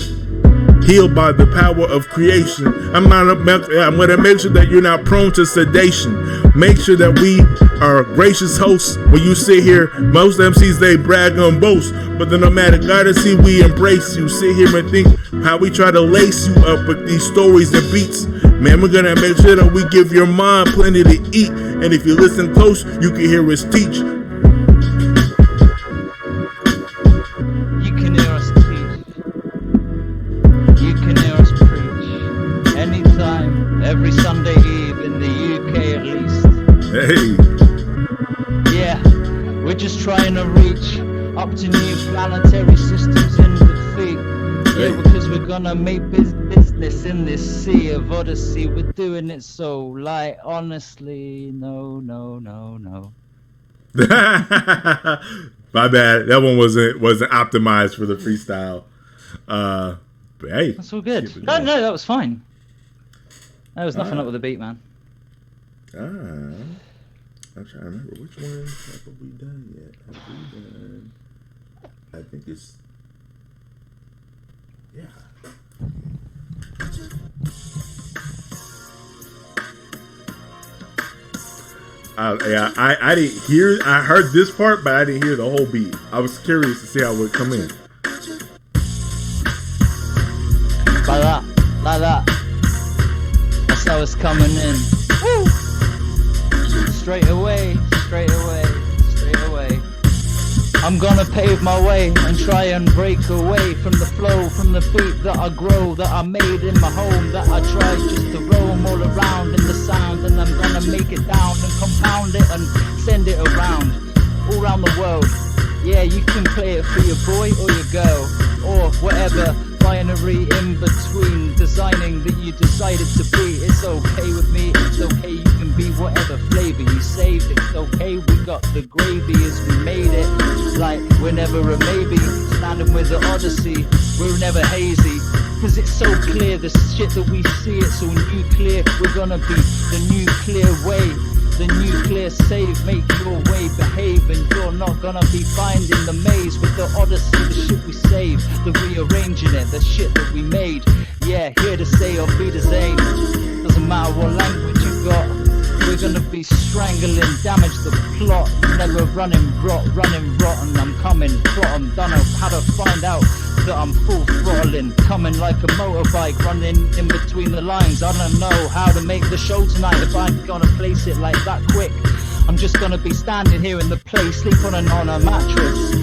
Speaker 1: healed by the power of creation. I'm gonna make sure that you're not prone to sedation. Make sure that we are gracious hosts. When you sit here, most MCs they brag and boast, but the Nomadic Odyssey we embrace you. Sit here and think how we try to lace you up with these stories and beats. Man, we're gonna make sure that we give your mind plenty to eat, and if you listen close, you can hear us teach.
Speaker 2: Every Sunday Eve in the UK at least.
Speaker 1: Hey.
Speaker 2: Yeah, we're just trying to reach up to new planetary systems in defeat. Yeah, because we're gonna make business in this sea of Odyssey. We're doing it so light, honestly. No.
Speaker 1: My bad. That one wasn't optimized for the freestyle. But hey,
Speaker 2: that's all good. No, that was fine. There was nothing up with the beat, man.
Speaker 1: I'm trying to remember which one have we done yet. Have we done? I think it's I didn't hear. I heard this part, but I didn't hear the whole beat. I was curious to see how it would come in.
Speaker 2: Like that. That's how it's coming in. Woo! Straight away. I'm gonna pave my way and try and break away from the flow, from the beat that I grow, that I made in my home, that I try just to roam all around in the sound, and I'm gonna make it down and compound it and send it around, all around the world. Yeah, you can play it for your boy or your girl, or whatever binary in between designing that you decided to be. It's okay with me, it's okay, you can be whatever flavor you saved. It's okay, we got the gravy as we made it. Like we're never a maybe, standing with the Odyssey, we're never hazy. Cause it's so clear, the shit that we see, it's all nuclear. We're gonna be the nuclear way, the nuclear save. Make your way, behave, and you're not gonna be finding the maze. With the Odyssey, the shit we save, the rearranging it, the shit that we made. Yeah, here to say or be the same. Doesn't matter what language you got, we're gonna be strangling, damage the plot. Never running rotten. I'm coming, bottom, don't know how to find out that I'm full throttling, coming like a motorbike, running in between the lines. I don't know how to make the show tonight if I'm gonna place it like that quick. I'm just gonna be standing here in the place, sleep on a mattress,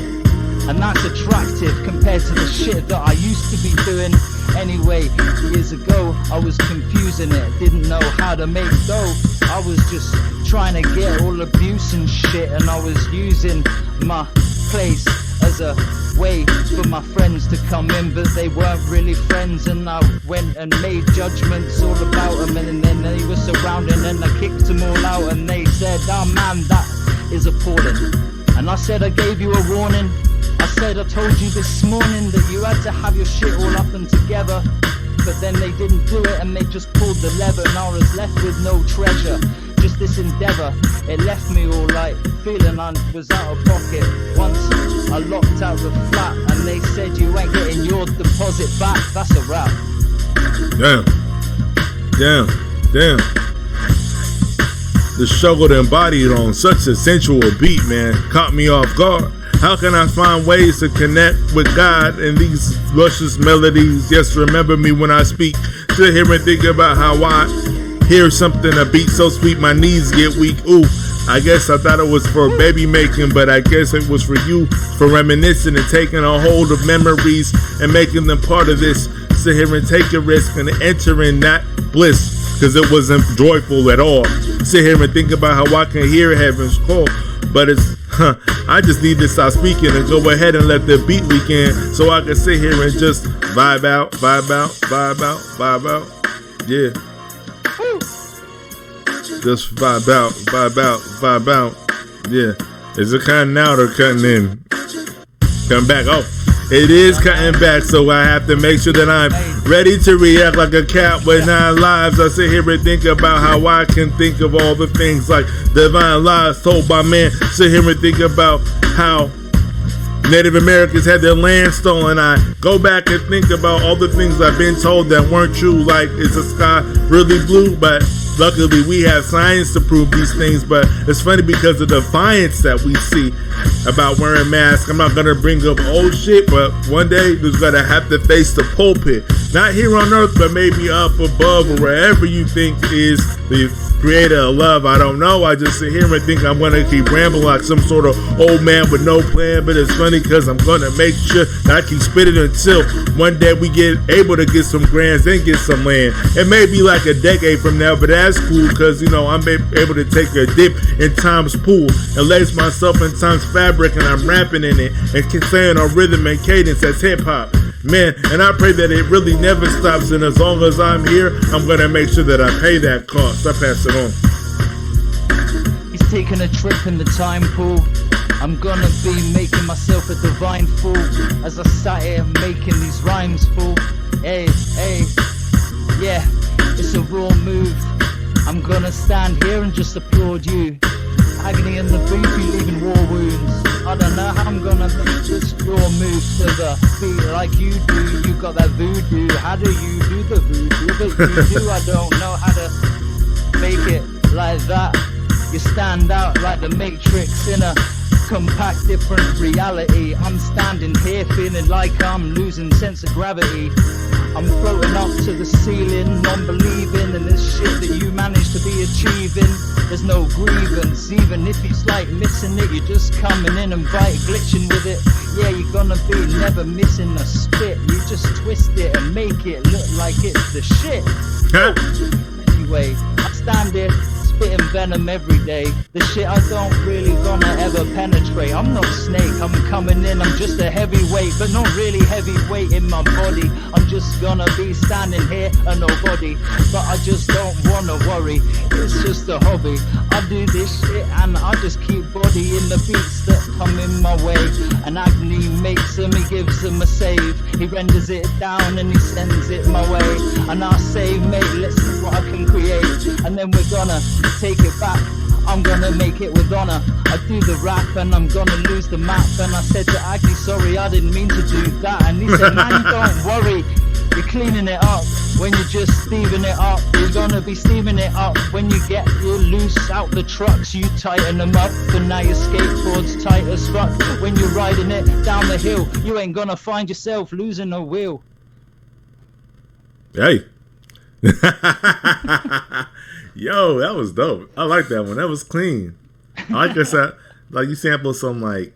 Speaker 2: and that's attractive compared to the shit that I used to be doing. Anyway, years ago I was confusing it, didn't know how to make dough. I was just trying to get all abuse and shit, and I was using my place as a way for my friends to come in, but they weren't really friends, and I went and made judgments all about them, and then they were surrounding, and I kicked them all out, and they said, oh man, that is appalling. And I said, I gave you a warning. I said, I told you this morning that you had to have your shit all up and together, but then they didn't do it, and they just pulled the lever, and I was left with no treasure, just this endeavor. It left me all like feeling I was out of pocket. Once I locked out the flat, and they said you ain't getting your deposit back. That's a wrap.
Speaker 1: Damn. The struggle embodied on such a sensual beat, man, caught me off guard. How can I find ways to connect with God in these luscious melodies? Yes, remember me when I speak. Sit here and think about how I hear something, a beat so sweet my knees get weak. Ooh, I guess I thought it was for baby making, but I guess it was for you, for reminiscing and taking a hold of memories and making them part of this. Sit here and take a risk and enter in that bliss, cause it wasn't joyful at all. Sit here and think about how I can hear heaven's call, but it's I just need to stop speaking and go ahead and let the beat leak in, so I can sit here and just vibe out. Yeah. Just vibe out. Yeah. Is it cutting out or cutting in? Come back. Oh, it is cutting back, so I have to make sure that I'm ready to react like a cat with 9 lives. I sit here and think about how I can think of all the things like divine lies told by man. Sit here and think about how Native Americans had their land stolen. I go back and think about all the things I've been told that weren't true, like is the sky really blue? But luckily we have science to prove these things. But it's funny because of the defiance that we see about wearing masks. I'm not gonna bring up old shit, but one day there's gonna have to face the pulpit. Not here on earth, but maybe up above or wherever you think is the creator of love. I don't know. I just sit here and think I'm gonna keep rambling like some sort of old man with no plan. But it's funny because I'm gonna make sure that I keep spitting until one day we get able to get some grands and get some land. It may be like a decade from now, but that's cool because, you know, I'm able to take a dip in time's pool and lace myself in time's fabric, and I'm rapping in it and saying on rhythm and cadence as hip hop. Man, and I pray that it really never stops, and as long as I'm here, I'm gonna make sure that I pay that cost. I pass it on.
Speaker 2: He's taking a trip in the time pool. I'm gonna be making myself a divine fool as I sat here making these rhymes fool. Hey, yeah, it's a raw move. I'm gonna stand here and just applaud you. agony in the booth, you leaving war wounds. I don't know how I'm gonna make this your move to the beat like you do. You got that voodoo. How do you do the voodoo that you do? I don't know how to make it like that. You stand out like the Matrix in a compact different reality. I'm standing here feeling like I'm losing sense of gravity. I'm floating up to the ceiling, non-believing in this shit that you managed to be achieving. There's no grievance, even if it's like missing it. You're just coming in and glitching with it. Yeah, you're gonna be never missing a spit. You just twist it and make it look like it's the shit. Anyway, I stand here spitting venom every day. The shit I don't really gonna ever penetrate. I'm not Snake, I'm coming in, I'm just a heavyweight, but not really heavyweight in my body. I'm just gonna be standing here a nobody, but I just don't wanna worry. It's just a hobby. I do this shit and I just keep bodying the beats that come in my way. And Agony makes them, he gives them a save. He renders it down and he sends it my way. And I say, mate, let's see what I can create. And then we're gonna take it back. I'm gonna make it with honor. I do the rap and I'm gonna lose the map. And I said to Aggie, sorry, I didn't mean to do that. And he said, man, don't worry, you're cleaning it up. When you're just steaming it up, you're gonna be steaming it up. When you get your loose out the trucks, you tighten them up. And now your skateboard's tight as fuck. When you're riding it down the hill, you ain't gonna find yourself losing a wheel.
Speaker 1: Hey. Yo, that was dope. I like that one. That was clean. I like this. Like you sampled some like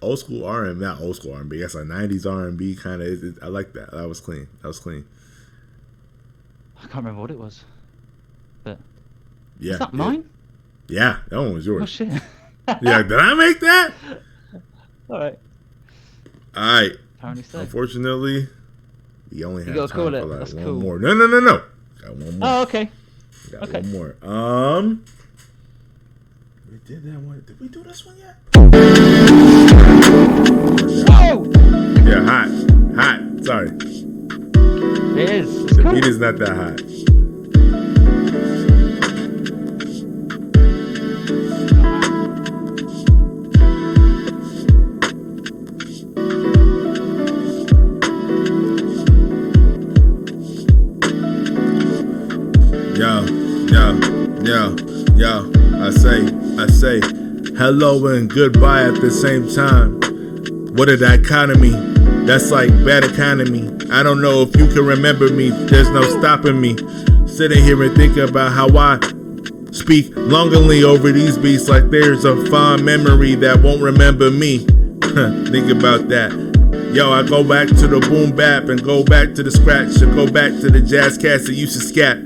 Speaker 1: old school R&B, not old school R&B. That's like 90s R&B kind of. I like that. That was clean. That was clean.
Speaker 2: I can't remember what it was, but
Speaker 1: yeah,
Speaker 2: is that mine?
Speaker 1: Yeah, that one was yours.
Speaker 2: Oh shit!
Speaker 1: Yeah, did I make that?
Speaker 2: All right.
Speaker 1: All right.
Speaker 2: Apparently so.
Speaker 1: Unfortunately, we only have time for like
Speaker 2: That's
Speaker 1: one
Speaker 2: cool.
Speaker 1: more. No. Got one more.
Speaker 2: Oh, okay.
Speaker 1: Got
Speaker 2: Okay.
Speaker 1: one more. We did that one. Did we do this one yet?
Speaker 2: Whoa!
Speaker 1: Yeah, hot. Sorry.
Speaker 2: It is. It's
Speaker 1: The
Speaker 2: cool.
Speaker 1: beat is not that hot. Yo, I say, hello and goodbye at the same time. What a dichotomy, that's like bad economy. I don't know if you can remember me, there's no stopping me. Sitting here and thinking about how I speak longingly over these beats like there's a fond memory that won't remember me. Think about that. Yo, I go back to the boom bap and go back to the scratch and go back to the jazz cats that used to scat.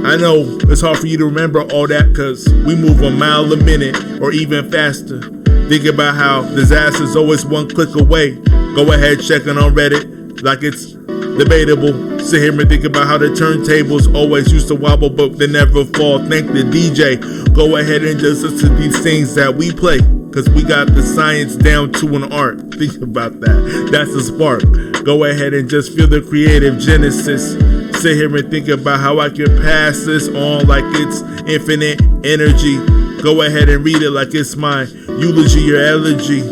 Speaker 1: I know it's hard for you to remember all that cause we move a mile a minute or even faster. Think about how disaster's always one click away. Go ahead, checking on Reddit like it's debatable. Sit here and think about how the turntables always used to wobble but they never fall. Thank the DJ. Go ahead and just listen to these things that we play cause we got the science down to an art. Think about that. That's the spark. Go ahead and just feel the creative genesis. Sit here and think about how I can pass this on like it's infinite energy. Go ahead and read it like it's my eulogy or elegy.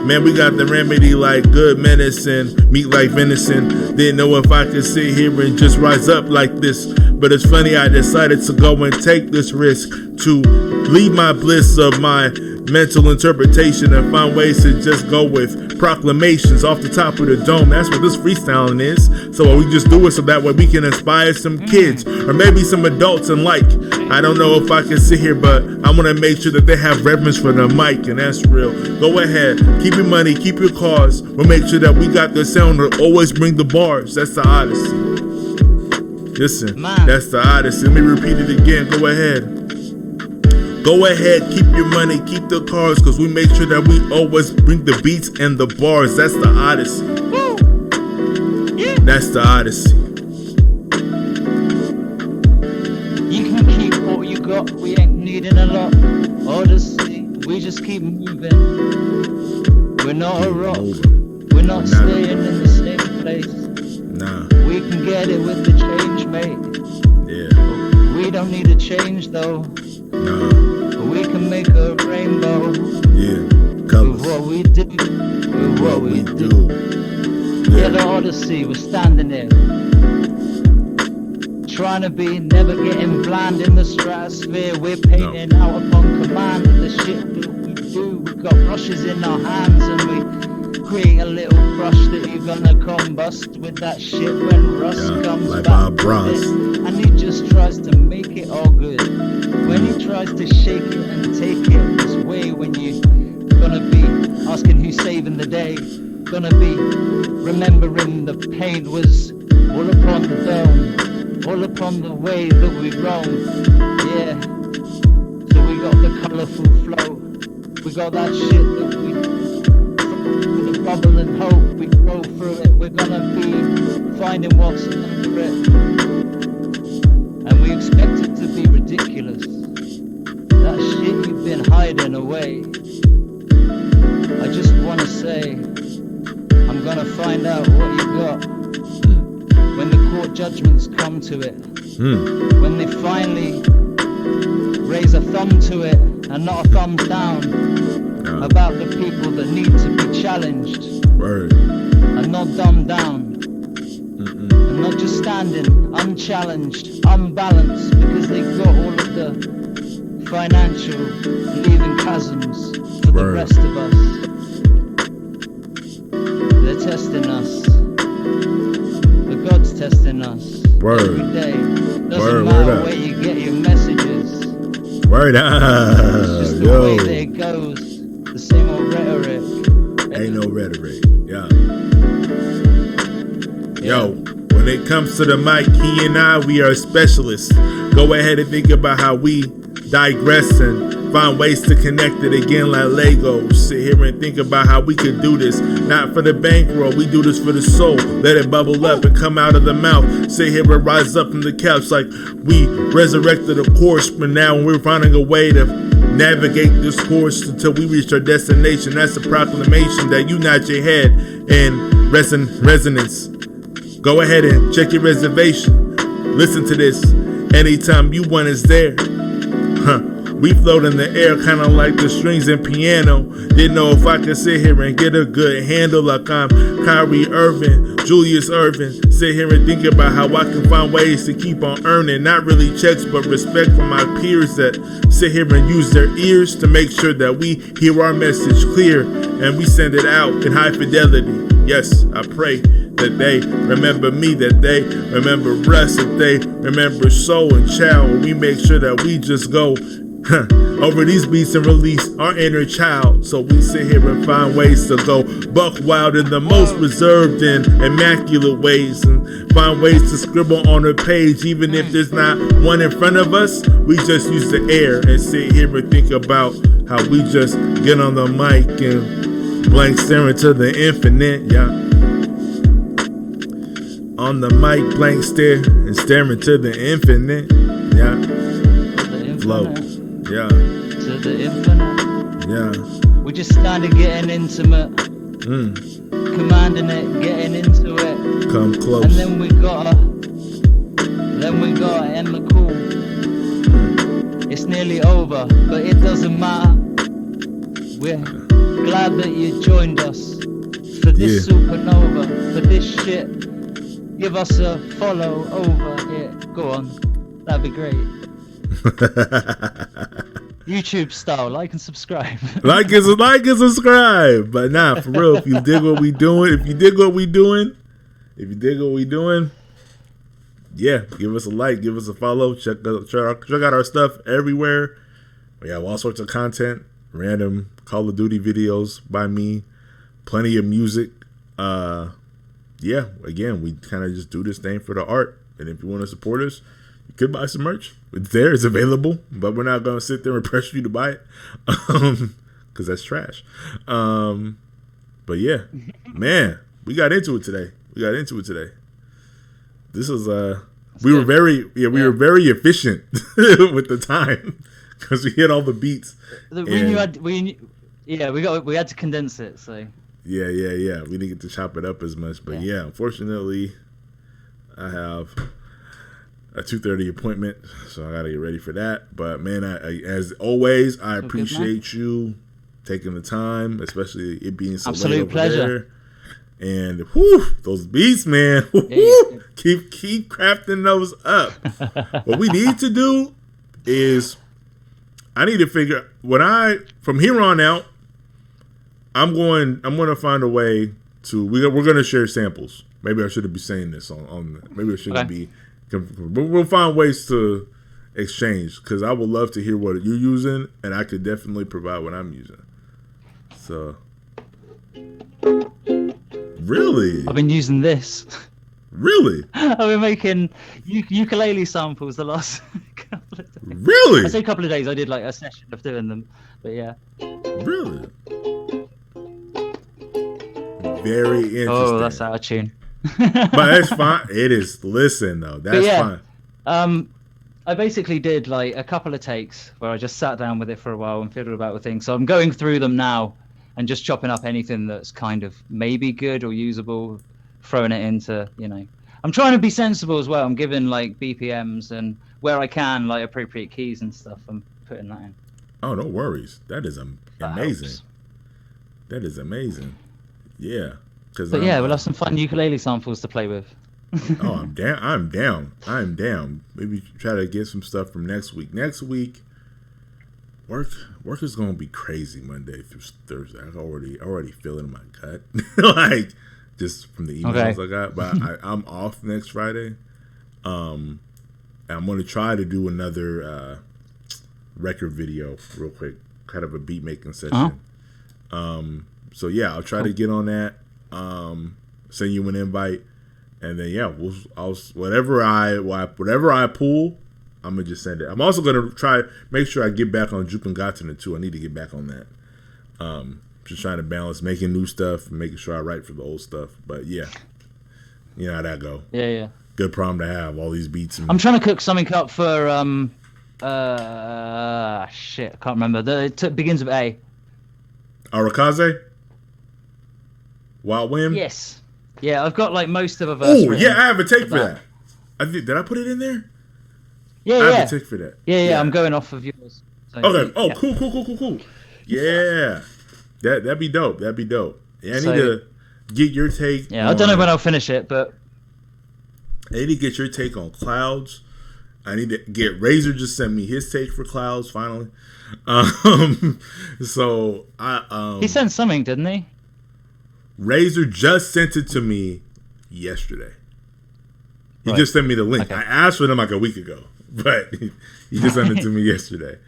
Speaker 1: Man, we got the remedy like good medicine, meat like venison. Didn't know if I could sit here and just rise up like this. But it's funny, I decided to go and take this risk to leave my bliss of my mental interpretation and find ways to just go with proclamations off the top of the dome. That's what this freestyling is. So we just do it so that way we can inspire some kids or maybe some adults and like. I don't know if I can sit here, but I want to make sure that they have reverence for the mic, and that's real. Go ahead, keep your money, keep your cars. We'll make sure that we got the sound to always bring the bars. That's the Odyssey. Listen, that's the Odyssey. Let me repeat it again. Go ahead. Go ahead, keep your money, keep the cars, cause we make sure that we always bring the beats and the bars. That's the Odyssey. Yeah. That's the Odyssey.
Speaker 2: You can keep what you got, we ain't needing a lot. Odyssey, we just keep moving. We're not a rock, we're not staying in the same place.
Speaker 1: Nah.
Speaker 2: We can get it with the change, mate.
Speaker 1: Yeah.
Speaker 2: We don't need a change though.
Speaker 1: No.
Speaker 2: We can make make a rainbow.
Speaker 1: Yeah,
Speaker 2: With
Speaker 1: colors.
Speaker 2: what we do, with what we do. Yeah, the Odyssey, we're standing here. Trying to be, never getting blind in the stratosphere. We're painting out upon command of the shit that we do. We've got brushes in our hands and we create a little brush that you're gonna combust with that shit when rust comes
Speaker 1: like
Speaker 2: back
Speaker 1: Bob Ross.
Speaker 2: with it. And he just tries to make it all good. When he tries to shake it and take it this way, when you gonna be asking who's saving the day, gonna be remembering the paint was all upon the dome, all upon the way that we roam. Yeah, so we got the colourful flow, we got that shit that we with a bubble and hope, we go through it. We're gonna be finding what's under it, and we expect it to be ridiculous. That shit you've been hiding away. I just wanna say, I'm gonna find out what you got when the court judgments come to it. When they finally raise a thumb to it and not a thumbs down about the people that need to be challenged.
Speaker 1: Word.
Speaker 2: And not dumbed down. And not just standing unchallenged, unbalanced, because they've got all of the financial leaving chasms for the rest of us. They're testing us. The God's testing us every day. Doesn't matter where you get your messages.
Speaker 1: Word
Speaker 2: It's
Speaker 1: up.
Speaker 2: just the way that it goes. The same old rhetoric.
Speaker 1: Ain't no rhetoric. Yeah. Yo, when it comes to the mic, he and I, we are specialists. Go ahead and think about how we digress and find ways to connect it again like Legos. Sit here and think about how we could do this. Not for the bankroll, we do this for the soul. Let it bubble up and come out of the mouth. Sit here and rise up from the couch like we resurrected a course. But now we're finding a way to navigate this course until we reach our destination. That's a proclamation that you nod your head in resonance. Go ahead and check your reservation. Listen to this. Anytime you want is there. We float in the air kinda like the strings in piano. Didn't know if I could sit here and get a good handle like I'm Kyrie Irving, Julius Irving. Sit here and think about how I can find ways to keep on earning. Not really checks, but respect from my peers that sit here and use their ears to make sure that we hear our message clear and we send it out in high fidelity. Yes, I pray that they remember me, that they remember us, that they remember soul and child. We make sure that we just go over these beats and release our inner child. So we sit here and find ways to go buck wild in the most reserved and immaculate ways, and find ways to scribble on a page even if there's not one in front of us. We just use the air and sit here and think about how we just get on the mic and blank staring to the infinite. Yeah, on the mic, blank stare and staring to the infinite. Yeah, flow. Yeah.
Speaker 2: To the infinite.
Speaker 1: Yeah.
Speaker 2: We just started getting intimate. Commanding it, getting into it.
Speaker 1: Come close.
Speaker 2: And then we gotta end the call. It's nearly over, but it doesn't matter. We're glad that you joined us for this supernova, for this shit. Give us a follow over it. Go on. That'd be great. YouTube style, like and subscribe.
Speaker 1: like and subscribe. But nah, for real, if you dig what we doing, yeah, give us a like, give us a follow, check out our stuff everywhere. We have all sorts of content, random Call of Duty videos by me, plenty of music. Yeah, again, we kind of just do this thing for the art. And if you want to support us, you could buy some merch. It's there, it's available, but we're not gonna sit there and pressure you to buy it, because that's trash. But yeah, man, we got into it today. This is we were very efficient with the time because we hit all the beats.
Speaker 2: We had to condense it. So
Speaker 1: yeah. We didn't get to chop it up as much, but yeah, unfortunately, I have a 2:30 appointment, so I gotta get ready for that. But man, as always, I appreciate you taking the time, especially it being so late over
Speaker 2: pleasure.
Speaker 1: there. And whew, those beats, man, keep crafting those up. What we need to do is, I need to figure from here on out, I'm going to find a way to we're going to share samples. Maybe I shouldn't be saying this on maybe I shouldn't be. But we'll find ways to exchange, because I would love to hear what you're using, and I could definitely provide what I'm using. So, really,
Speaker 2: I've been using this.
Speaker 1: Really,
Speaker 2: I've been making ukulele samples the last couple of days.
Speaker 1: Really,
Speaker 2: I say a couple of days. I did like a session of doing them, but yeah.
Speaker 1: Really, very interesting.
Speaker 2: Oh, that's out of tune.
Speaker 1: But that's fine. It is. Listen though, that's fine.
Speaker 2: I basically did like a couple of takes where I just sat down with it for a while and fiddled about with things. So I'm going through them now and just chopping up anything that's kind of maybe good or usable, throwing it into, I'm trying to be sensible as well. I'm giving like BPMs and where I can, like appropriate keys and stuff. I'm putting that in.
Speaker 1: Oh, no worries. That is amazing. That is amazing. Yeah.
Speaker 2: But yeah, we'll have some fun ukulele samples to play with.
Speaker 1: Oh, I'm down. Maybe try to get some stuff from next week. Next week, work is gonna be crazy Monday through Thursday. I already feel it in my gut, like just from the emails I got. But I'm off next Friday. And I'm gonna try to do another record video real quick, kind of a beat making session. So yeah, I'll try to get on that. Send you an invite, and then whatever I pull, I'm gonna just send it. I'm also gonna try make sure I get back on Jupin Gotten too. I need to get back on that. Just trying to balance making new stuff and making sure I write for the old stuff. But yeah, you know how that go.
Speaker 2: Yeah.
Speaker 1: Good problem to have, all these beats.
Speaker 2: I'm trying to cook something up for shit, I can't remember. It begins with A.
Speaker 1: Arakaze? Wild Whim?
Speaker 2: Yes. Yeah, I've got like most of a verse.
Speaker 1: Oh, yeah, I have a take for that. Did I put it in there?
Speaker 2: Yeah,
Speaker 1: I have a take for that.
Speaker 2: Yeah, I'm going off of yours. So,
Speaker 1: okay. Oh, yeah. Cool. Yeah. That'd be dope. Yeah, I need to get your take.
Speaker 2: Yeah, I don't know when I'll finish it, but
Speaker 1: I need to get your take on Clouds. I need to get Razor just sent me his take for Clouds finally. So
Speaker 2: he sent something, didn't he?
Speaker 1: Razor just sent it to me yesterday. He just sent me the link. Okay. I asked for them like a week ago, but he just sent it to me yesterday.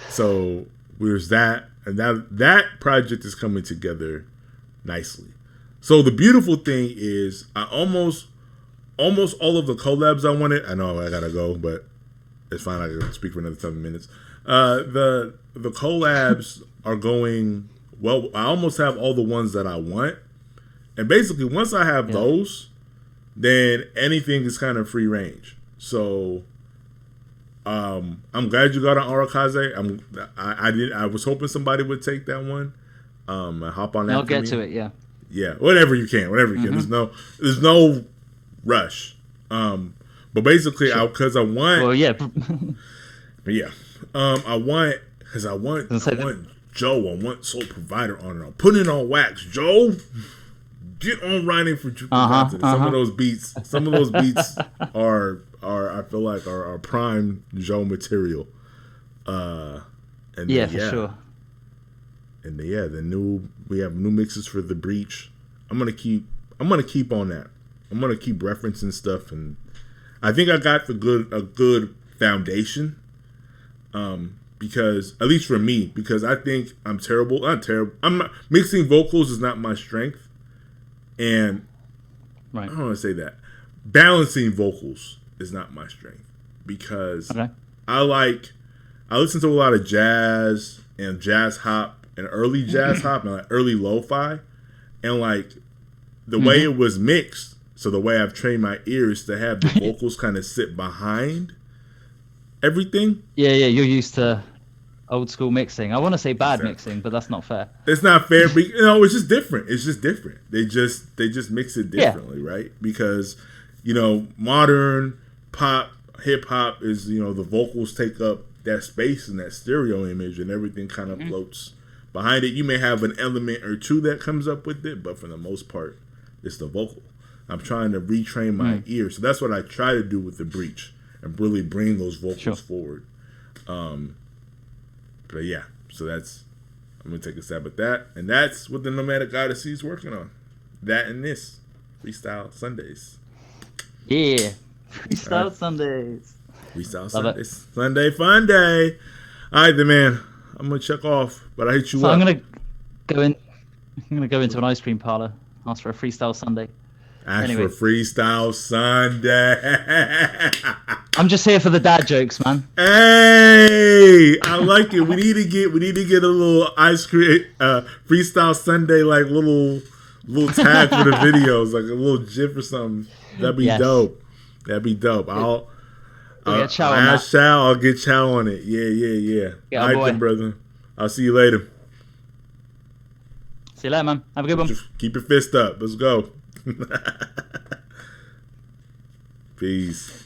Speaker 1: So there's that, and that project is coming together nicely. So the beautiful thing is, I almost all of the collabs I wanted. I know I gotta go, but it's fine. I can speak for another 7 minutes. The collabs are going well. I almost have all the ones that I want, and basically once I have those, then anything is kind of free range. So I'm glad you got an Arakaze. I was hoping somebody would take that one. And hop on that.
Speaker 2: I'll get to it.
Speaker 1: Yeah, whatever you can. There's no rush. But basically, because I want.
Speaker 2: Well, yeah.
Speaker 1: Yeah. I want Joe. I want Soul Provider on it. I'm putting it on wax. Joe, get on writing for Jupiter. Some of those beats are I feel like are prime Joe material. And
Speaker 2: for sure.
Speaker 1: And we have new mixes for The Breach. I'm gonna keep on that. I'm gonna keep referencing stuff, and I think I got a good foundation. Because at least for me, because I think I'm terrible. Not terrible. I'm not mixing vocals is not my strength, and I don't want to say that. Balancing vocals is not my strength, because I listen to a lot of jazz and jazz hop and early jazz hop and like early lo-fi, and like the way it was mixed. So the way I've trained my ears to have the vocals kind of sit behind everything. Yeah,
Speaker 2: you're used to old school mixing. I want to say bad mixing, but that's not fair.
Speaker 1: It's not fair, but it's just different. They just mix it differently, right? Because modern pop, hip hop is, you know, the vocals take up that space and that stereo image, and everything kind of floats behind it. You may have an element or two that comes up with it, but for the most part, it's the vocal. I'm trying to retrain my ear, so that's what I try to do with the Breach, and really bring those vocals forward. But yeah, so that's, I'm gonna take a stab at that, and that's what the Nomadic Odyssey is working on. That and this Freestyle Sundays.
Speaker 2: Yeah, Freestyle Sundays.
Speaker 1: Freestyle Sundays. Sunday fun day. All right, then, man. I'm gonna check off, but I hit you up.
Speaker 2: I'm gonna go into an ice cream parlor, ask for a Freestyle Sunday.
Speaker 1: Ask for Freestyle Sunday.
Speaker 2: I'm just here for the dad jokes, man.
Speaker 1: Hey, I like it. We need to get a little ice cream Freestyle Sunday, like little tag for the videos, like a little GIF or something. That'd be dope. That'd be dope. I'll get Chow on it. Yeah. All right, then, brother. I'll see you later.
Speaker 2: See you later, man. Have a good one.
Speaker 1: Just keep your fist up. Let's go. Peace.